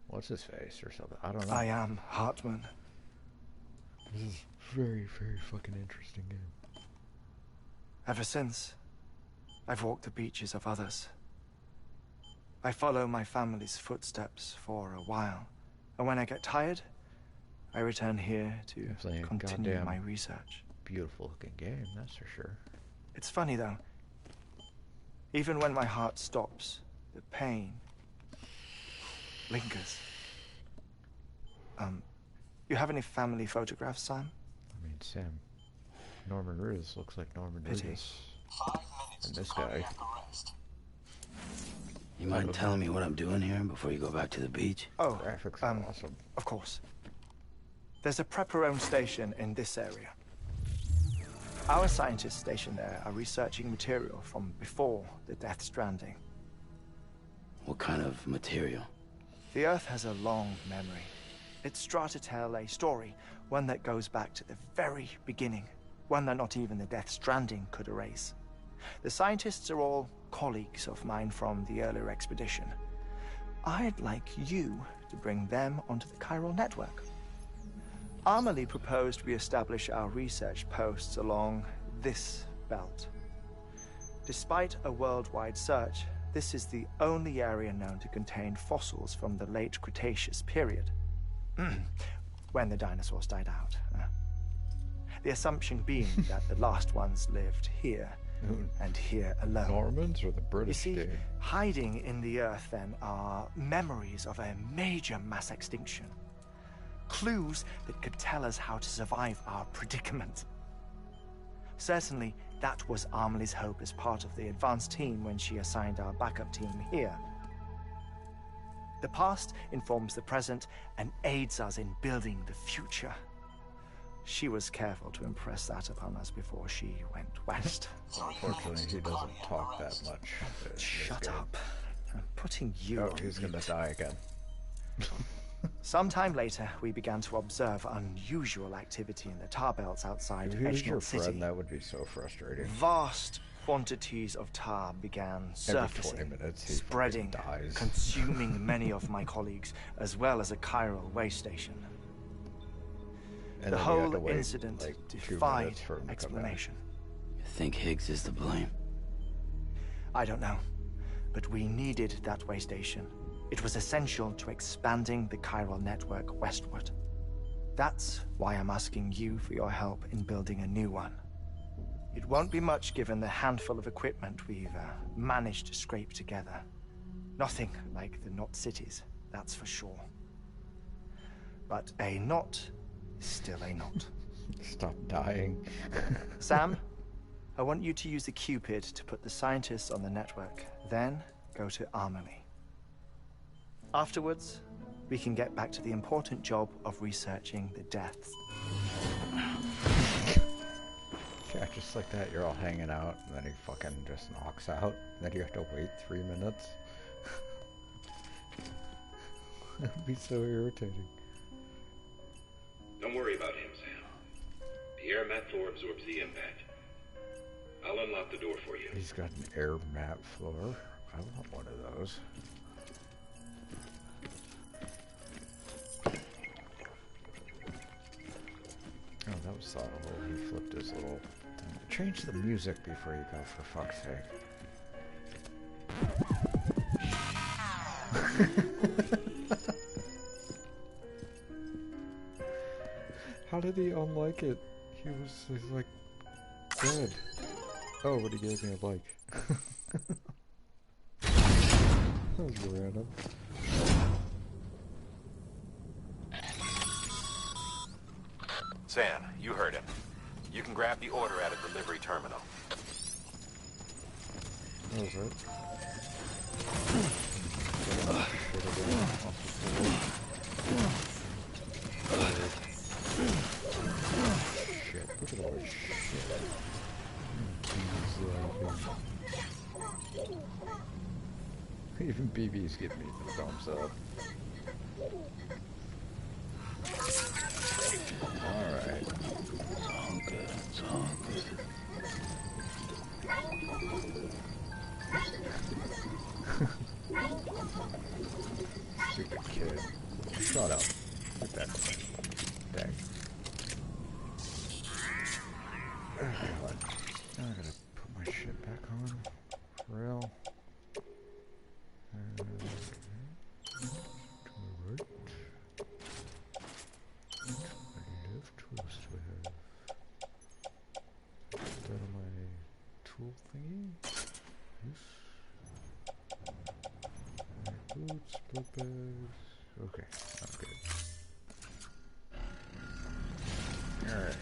what's his face or something. I don't know. I am Hartman. This is very, very fucking interesting game. Ever since, I've walked the beaches of others. I follow my family's footsteps for a while, and when I get tired, I return here to Seems like a continue goddamn my research. Beautiful looking game, that's for sure. It's funny though. Even when my heart stops, the pain lingers. You have any family photographs, Sam? I mean, Sam. Norman Reedus looks like Norman Pity. Reedus. 5 minutes And to this guy. cardiac arrest. You mind telling me what I'm doing here before you go back to the beach? Oh, Graphics are awesome. of course. There's a Prepper-owned station in this area. Our scientists stationed there are researching material from before the Death Stranding. What kind of material? The Earth has a long memory. It's trying to tell a story, one that goes back to the very beginning, one that not even the Death Stranding could erase. The scientists are all colleagues of mine from the earlier expedition. I'd like you to bring them onto the chiral network. Amelie proposed we establish our research posts along this belt. Despite a worldwide search, this is the only area known to contain fossils from the late Cretaceous period. When the dinosaurs died out. The assumption being that the last ones lived here, and here alone. Normans or the You British see, did? hiding in the Earth then are memories of a major mass extinction. Clues that could tell us how to survive our predicament. Certainly, that was Amelie's hope as part of the advanced team when she assigned our backup team here. The past informs the present and aids us in building the future. She was careful to impress that upon us before she went west. Unfortunately, he doesn't talk that much. in this Shut game. up. I'm putting you Oh, on he's gonna mute. die again. Sometime later, we began to observe unusual activity in the tar belts outside If he was your Edgefield City. friend, that would be so frustrating. Vast quantities of tar began Every surfacing, 20 minutes, he spreading, fucking dies. consuming many of my colleagues, as well as a chiral way station. And The then you had whole to wait, incident like, 2 defied minutes for him to come back. explanation. You think Higgs is to blame? I don't know, but we needed that way station. It was essential to expanding the chiral network westward. That's why I'm asking you for your help in building a new one. It won't be much given the handful of equipment we've managed to scrape together. Nothing like the Knot cities, that's for sure. But a knot is still a knot. Stop dying. Sam, I want you to use the Cupid to put the scientists on the network, then go to Amelie. Afterwards, we can get back to the important job of researching the deaths. Yeah, just like that, you're all hanging out, and then he fucking just knocks out, and then you have to wait 3 minutes. That would be so irritating. Don't worry about him, Sam. The air mat floor absorbs the impact. I'll unlock the door for you. He's got an air mat floor. I want one of those. Oh, that was thoughtful. He flipped his little thing. Change the music before you go, for fuck's sake. How did he unlike it? He's like dead. Oh, but he gave me a like. That was random. San, you heard him. You can grab the order at a delivery terminal. That was it. Shit, look at all this shit. Even BB's giving me the thumbs up. Alright. It's all good. It's all good. Stupid kid. Shut up. Get that thing. Dang. Okay, I'm good. Alright.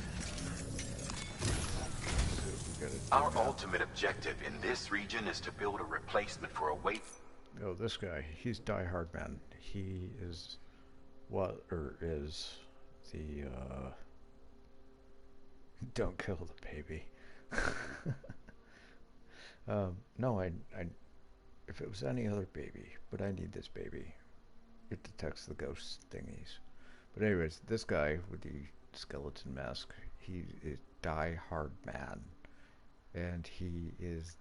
So we gotta do Our that. ultimate objective in this region is to build a replacement for a weight. Oh, this guy, he's Die Hard Man. He is is the, don't kill the baby. No, if it was any other baby, but I need this baby. It detects the ghost thingies. But anyways, this guy with the skeleton mask, he is Die Hard Man. And he is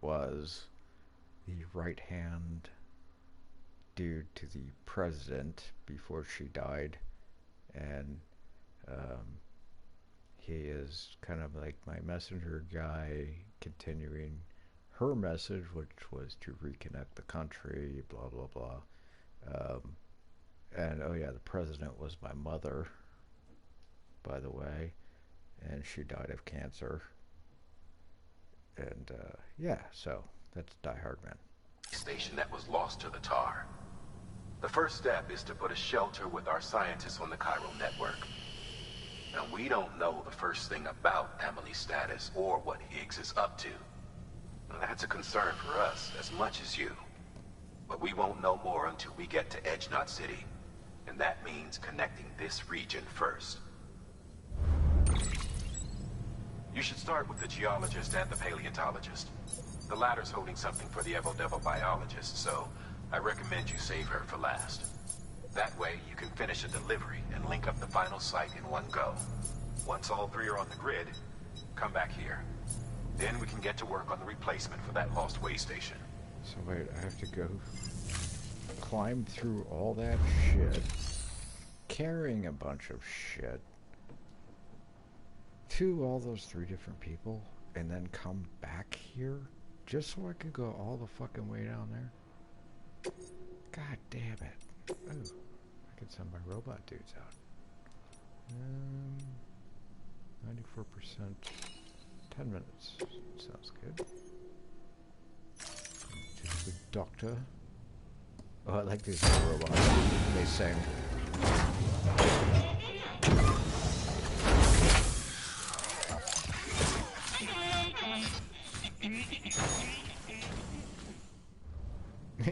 was the right-hand dude to the president before she died. And, he is kind of like my messenger guy, continuing her message, which was to reconnect the country, blah, blah, blah. And, oh yeah, the president was my mother, by the way, and she died of cancer. And, yeah, so that's Die Hard Man. Station that was lost to the tar. The first step is to put a shelter with our scientists on the chiral network. Now, we don't know the first thing about Emily's status or what Higgs is up to. Now, that's a concern for us as much as you. But we won't know more until we get to Edge Knot City. And that means connecting this region first. You should start with the geologist and the paleontologist. The latter's holding something for the Evo-Devo biologist, so I recommend you save her for last. That way, you can finish a delivery and link up the final site in one go. Once all three are on the grid, come back here. Then we can get to work on the replacement for that lost way station. So wait, I have to go climb through all that shit, carrying a bunch of shit, to all those 3 different people, and then come back here, just so I could go all the fucking way down there? God damn it. Oh, I could send my robot dudes out. 94%. 10 minutes. Sounds good. To the doctor. Oh, I like these robots. They sing.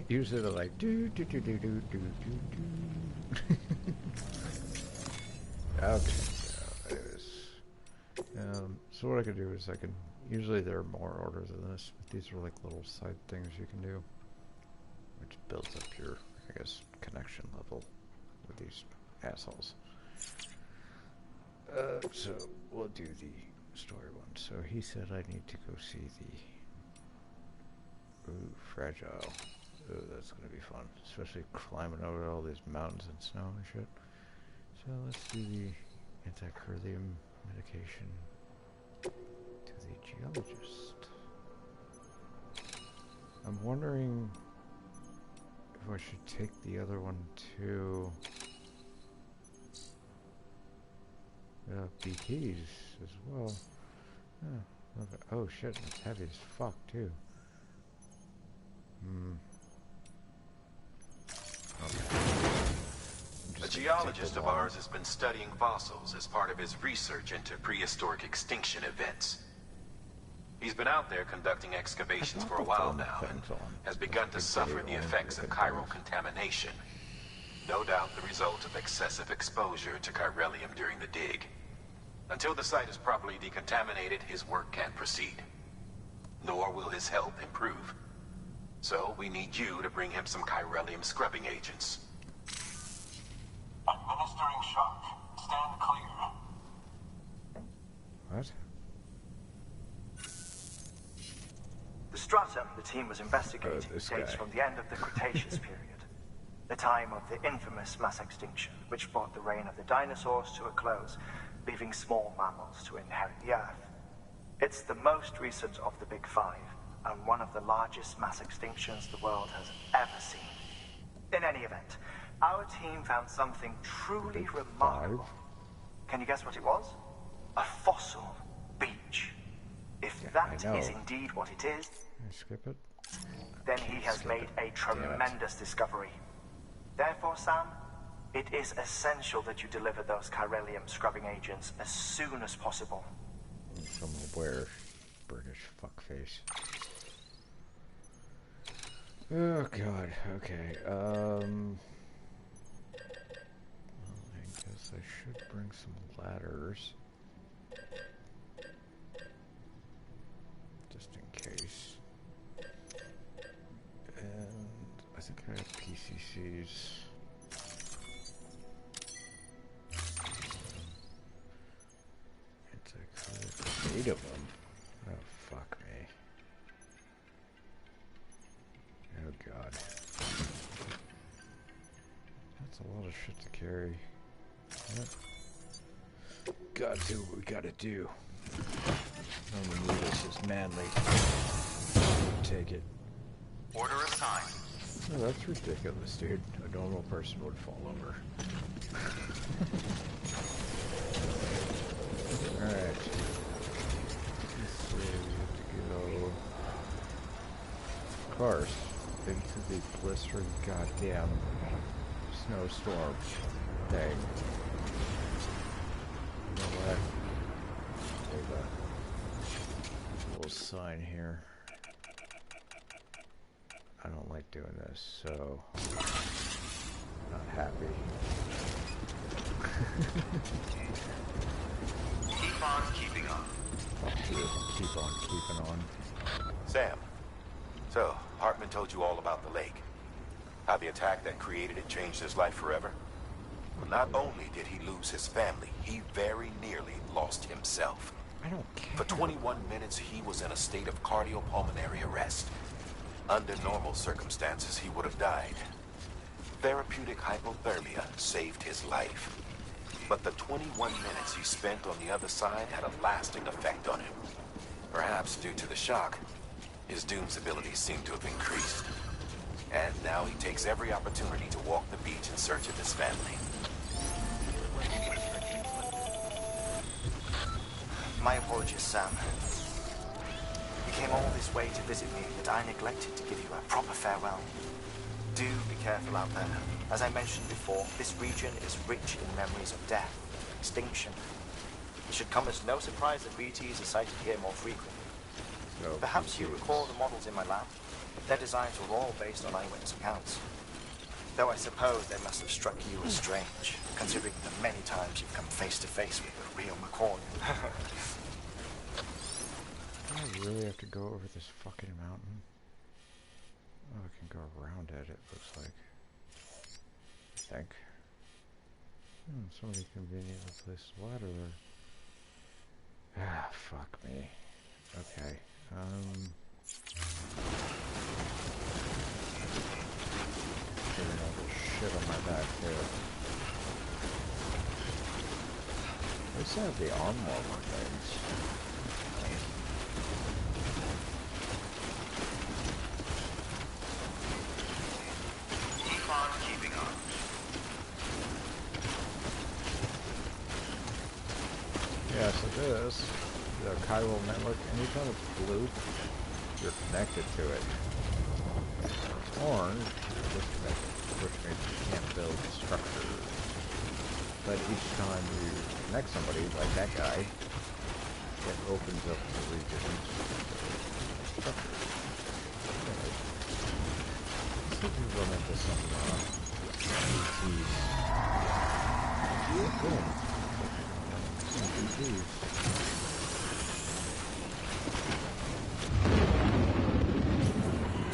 Usually they're like do do do do do do do do. Okay, so anyways, so what I can do is I can, usually there are more orders than this, but these are like little side things you can do, which builds up your, I guess, connection level with these assholes. So we'll do the story one. So he said I need to go see the, ooh, fragile. Ooh, that's gonna be fun, especially climbing over all these mountains and snow and shit. So let's do the anti-curlium medication to the geologist. I'm wondering if I should take the other one too. BTs as well. Oh shit, it's heavy as fuck too. A geologist of ours has been studying fossils as part of his research into prehistoric extinction events. He's been out there conducting excavations for a while now and has begun to suffer the effects of chiral contamination. No doubt the result of excessive exposure to chiralium during the dig. Until the site is properly decontaminated, his work can't proceed. Nor will his health improve. So we need you to bring him some chiralium scrubbing agents. Administering shock. Stand clear. What? The stratum the team was investigating this dates guy. from the end of the Cretaceous period, the time of the infamous mass extinction, which brought the reign of the dinosaurs to a close, leaving small mammals to inherit the Earth. It's the most recent of the Big Five, and one of the largest mass extinctions the world has ever seen. In any event, our team found something truly remarkable. Can you guess what it was? A fossil beach. If that is indeed what it is, Can I skip it? then he has made a tremendous discovery. Therefore, Sam, it is essential that you deliver those chiralium scrubbing agents as soon as possible. Some aware British fuckface. Oh god, okay, I guess I should bring some ladders. Just in case. And I think I have PCCs. It's like 8 of them. Oh, fuck me. Oh god. That's a lot of shit to carry. Yep. Gotta do what we gotta do. Only English is manly. Take it. Order assigned. Oh, that's ridiculous, dude. A normal person would fall over. Alright. Let's see, we have to go, of course, into the blistering goddamn snowstorm thing. You know what? There's a little sign here. I don't like doing this, so not happy. Keep on keeping on. Fuck you. Keep on keeping on. Sam, so Hartman told you all about the lake. How the attack that created it changed his life forever? Well, not only did he lose his family, he very nearly lost himself. I don't care. For 21 minutes, he was in a state of cardiopulmonary arrest. Under normal circumstances, he would have died. Therapeutic hypothermia saved his life. But the 21 minutes he spent on the other side had a lasting effect on him. Perhaps due to the shock, his Doom's abilities seem to have increased. And now he takes every opportunity to walk the beach in search of his family. My apologies, Sam. You came all this way to visit me, but I neglected to give you a proper farewell. Do be careful out there. As I mentioned before, this region is rich in memories of death, extinction. It should come as no surprise that BTs are sighted here more frequently. So, Perhaps you recall the models in my lab? Their designs were all based on eyewitness accounts. Though I suppose they must have struck you as strange, considering the many times you've come face to face with the real McCoy. do I really have to go over this fucking mountain? Oh, I can go around it, it looks like. I think. Somebody conveniently placed a ladder there. Ah, fuck me. Okay, getting all this shit on my back here. At least I have the armor things. Keep on keeping on. Yeah, so this, the chiral network, anytime it's blue, you're connected to it. It's orange, you're disconnected, which means you can't build structures. But each time you connect somebody, like that guy, it opens up the regions structures. Anyway, let's see if we run into some PTs. Boom. Some PTs.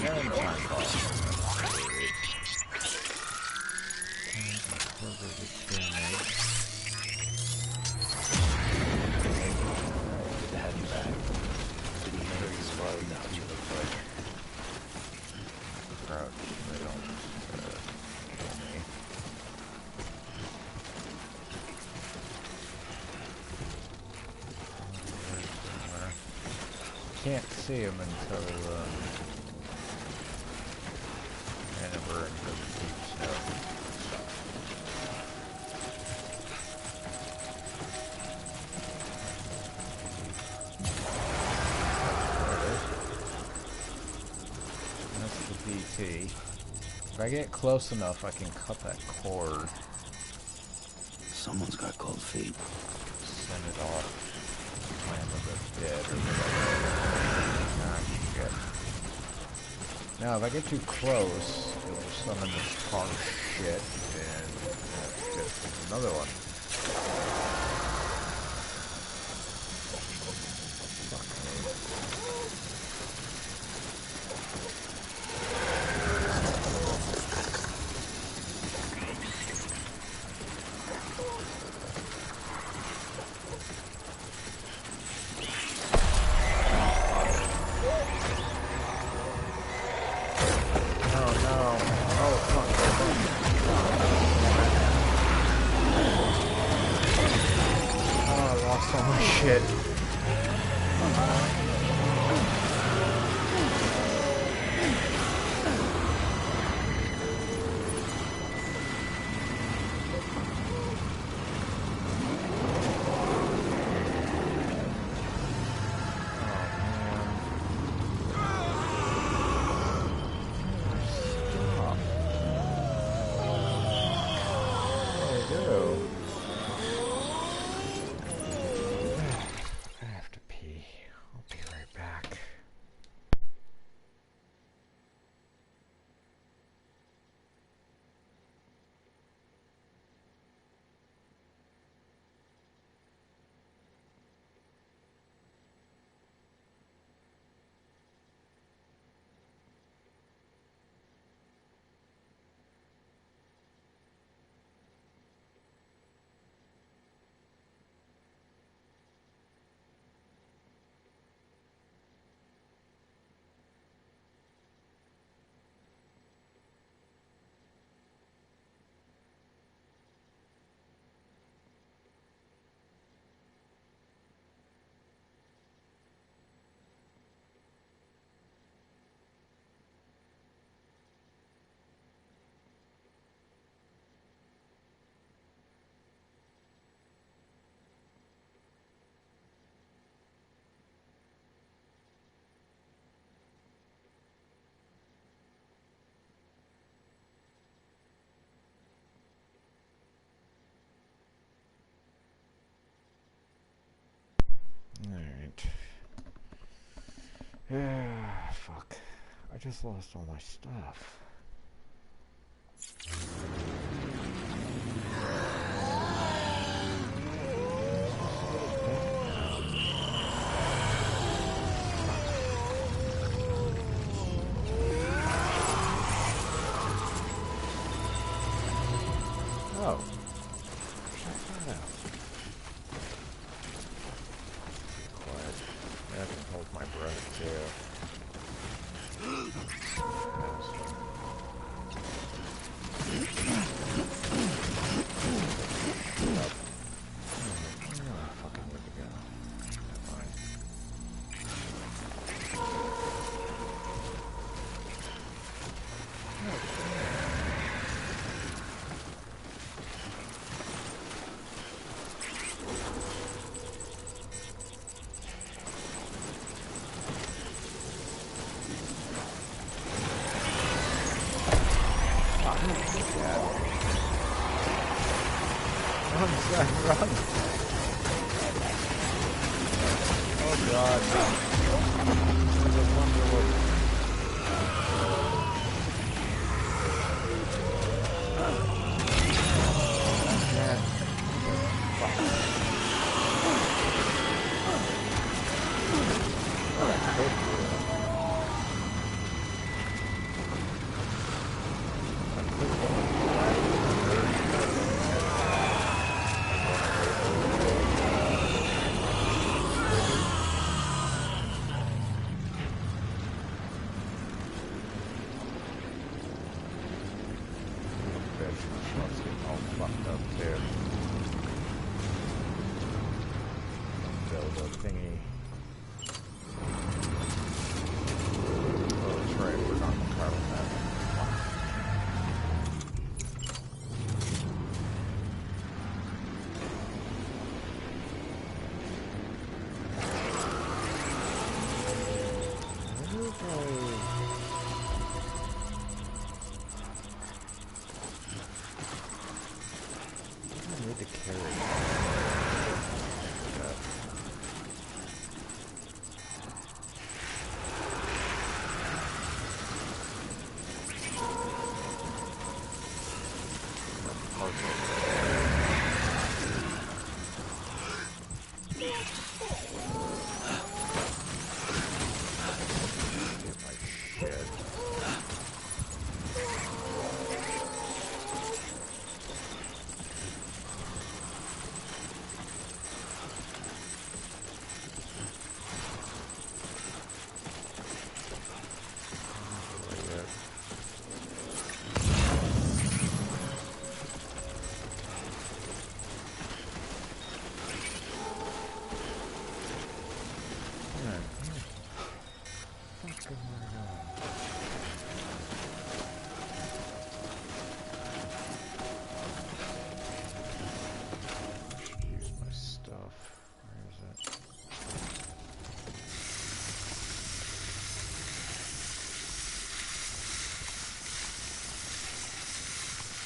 And time pause. Heading back. Didn't make it as far without you, look like. Crouch, they don't kill me. Can't see him until and we're in the deep snow. There it is. That's the BT. If I get close enough, I can cut that cord. Someone's got cold feet. Send it off. Plan of the dead or whatever. Ah, shit. Now, if I get too close, it'll summon this car shit, and shit, there's another one. Fuck me. Shit. Alright. Yeah, fuck. I just lost all my stuff. Oh. Check that out. Quiet. I can hold my breath too. Run! Oh god. There's a wonderful... need to carry.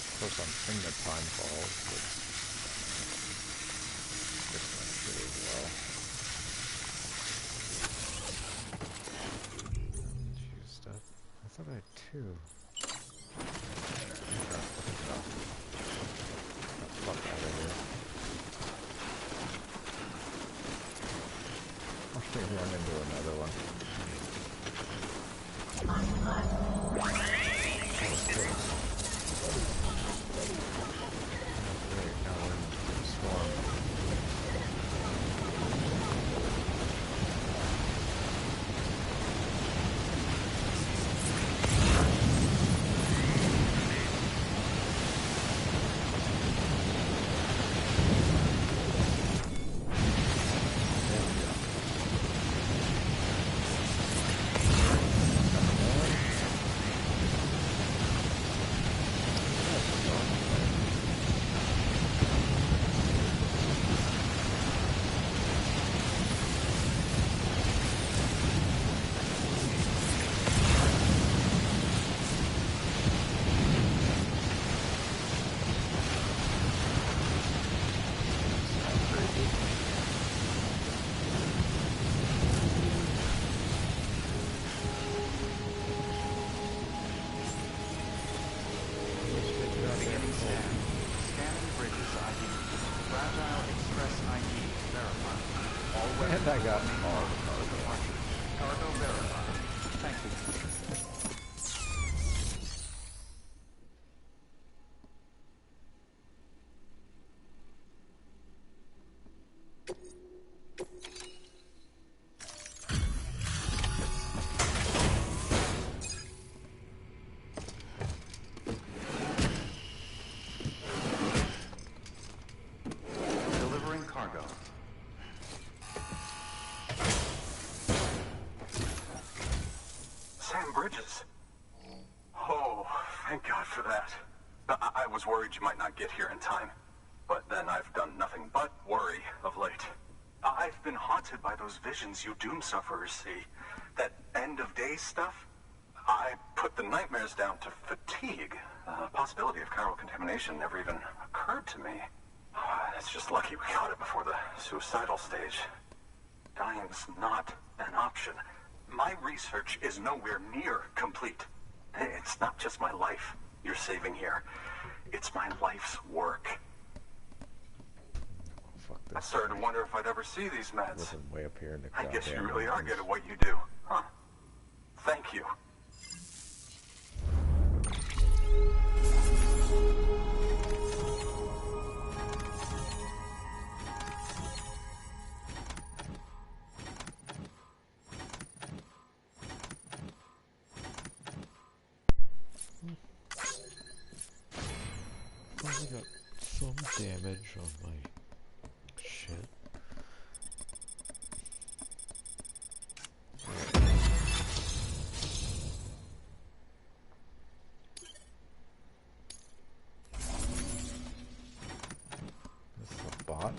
Of course, I'm in the time falls, but this one should as well. Choose stuff. I thought I had two. Fuck out of here. I'll run into another one. And I got all the cargo. Cargo verified. Thank you. Delivering cargo. Sam Bridges. Oh, thank God for that. I was worried you might not get here in time. But then I've done nothing but worry of late. I've been haunted by those visions you doom sufferers see. That end of days stuff. I put the nightmares down to fatigue. The possibility of chiral contamination never even occurred to me. It's just lucky we caught it before the suicidal stage. Dying's not an option. My research is nowhere near complete. It's not just my life you're saving here. It's my life's work. Fuck this. I started to wonder if I'd ever see these meds. Listen, way up here in the I guess you really are mountains. good at what you do, huh? Thank you. Probably got some damage on my shit. This is a bot?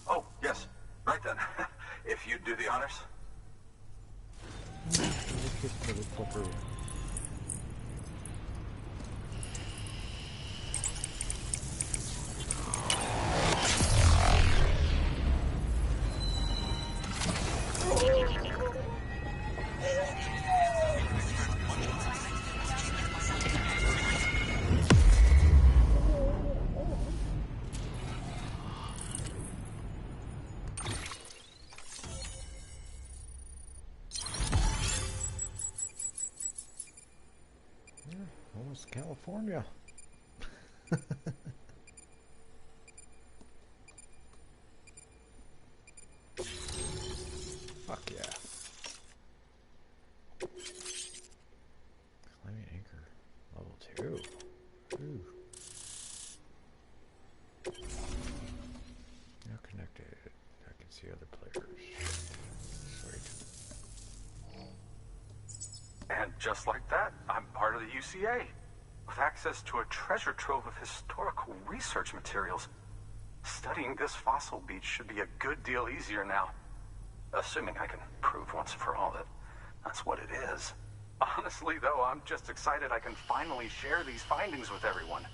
Oh, yes. Right then. If you'd do the honors. just a little quicker. Almost California. Fuck yeah. Climbing anchor. Level 2. Ooh. Now connected. I can see other players. Sweet. And just like that, I'm part of the UCA, with access to a treasure trove of historical research materials. Studying this fossil beach should be a good deal easier now. Assuming I can prove once and for all that that's what it is. Honestly, though, I'm just excited I can finally share these findings with everyone.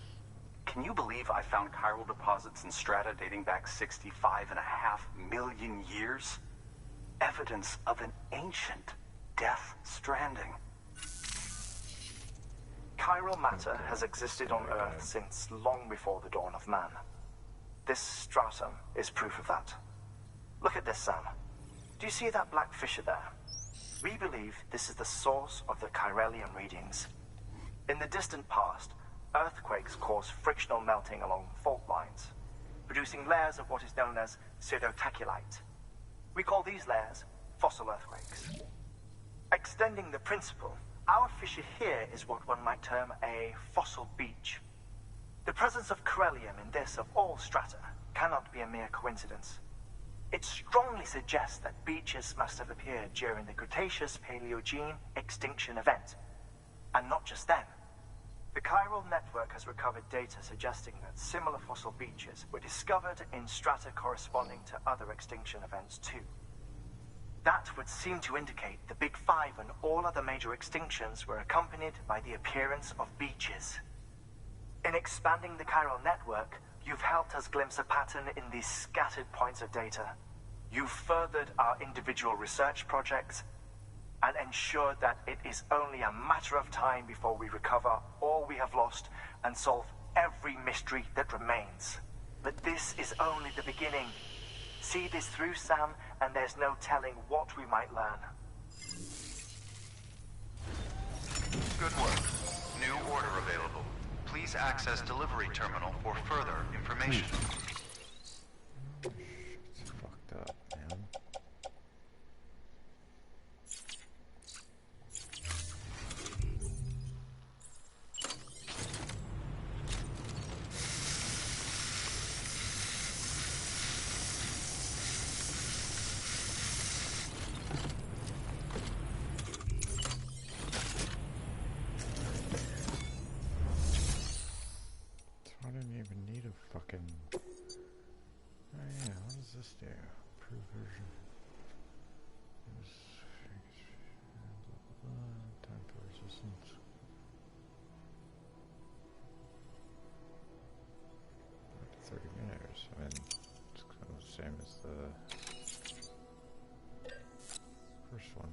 Can you believe I found chiral deposits in strata dating back 65.5 million years? Evidence of an ancient death stranding. Chiral matter has existed on Earth since long before the dawn of man. This stratum is proof of that. Look at this, Sam. Do you see that black fissure there? We believe this is the source of the Chiralian readings. In the distant past, earthquakes cause frictional melting along fault lines, producing layers of what is known as pseudotaculite. We call these layers fossil earthquakes. Extending the principle, our fissure here is what one might term a fossil beach. The presence of corellium in this of all strata cannot be a mere coincidence. It strongly suggests that beaches must have appeared during the Cretaceous-Paleogene extinction event. And not just then. The chiral network has recovered data suggesting that similar fossil beaches were discovered in strata corresponding to other extinction events too. That would seem to indicate the Big Five and all other major extinctions were accompanied by the appearance of beaches. In expanding the chiral network, you've helped us glimpse a pattern in these scattered points of data. You've furthered our individual research projects and ensured that it is only a matter of time before we recover all we have lost and solve every mystery that remains. But this is only the beginning. See this through, Sam, and there's no telling what we might learn. Good work. New order available. Please access delivery terminal for further information. It's fucked up, man. I didn't even need a fucking... Oh yeah, what does this do? Improve version. Time for resistance. 30 minutes. I mean, it's kind of the same as the first one.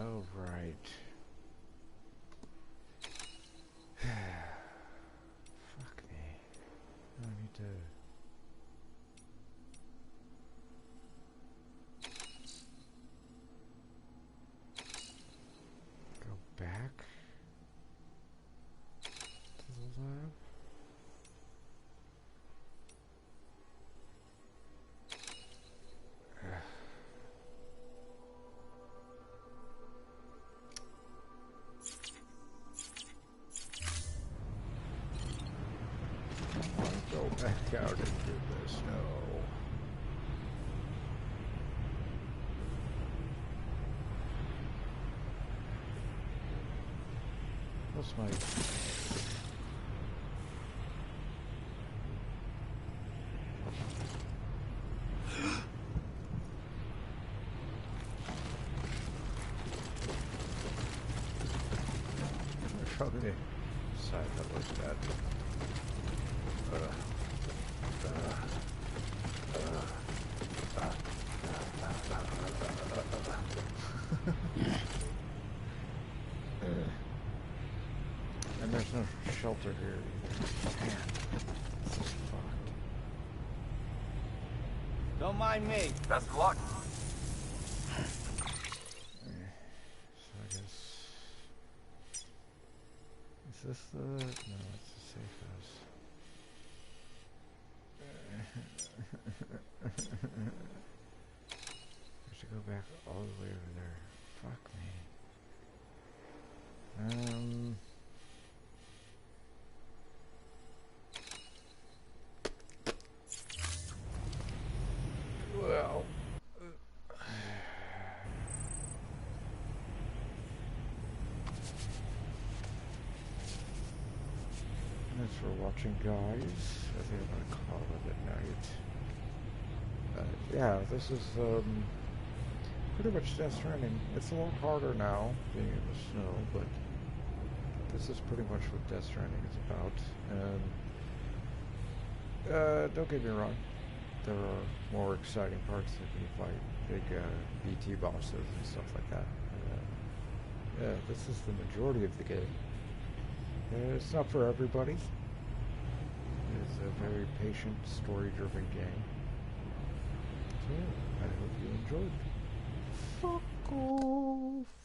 Oh, right. Fuck me. I need to... go back to the lab. Go back out and do this. No. What's my... Where's that? And there's no shelter here either. Man, this is fucked. Don't mind me. Best of luck. So I guess... Is this the... No, it's the safe house. I should go back all the way over there. Fuck me. Well... Thanks for watching, guys. I think I'm gonna call it at night. Yeah, this is pretty much Death Stranding. It's a lot harder now, being in the snow, but this is pretty much what Death Stranding is about. And don't get me wrong, there are more exciting parts if you fight big BT bosses and stuff like that. Yeah, this is the majority of the game. It's not for everybody. It's a very patient, story-driven game. So, I hope you enjoyed. Fuck off.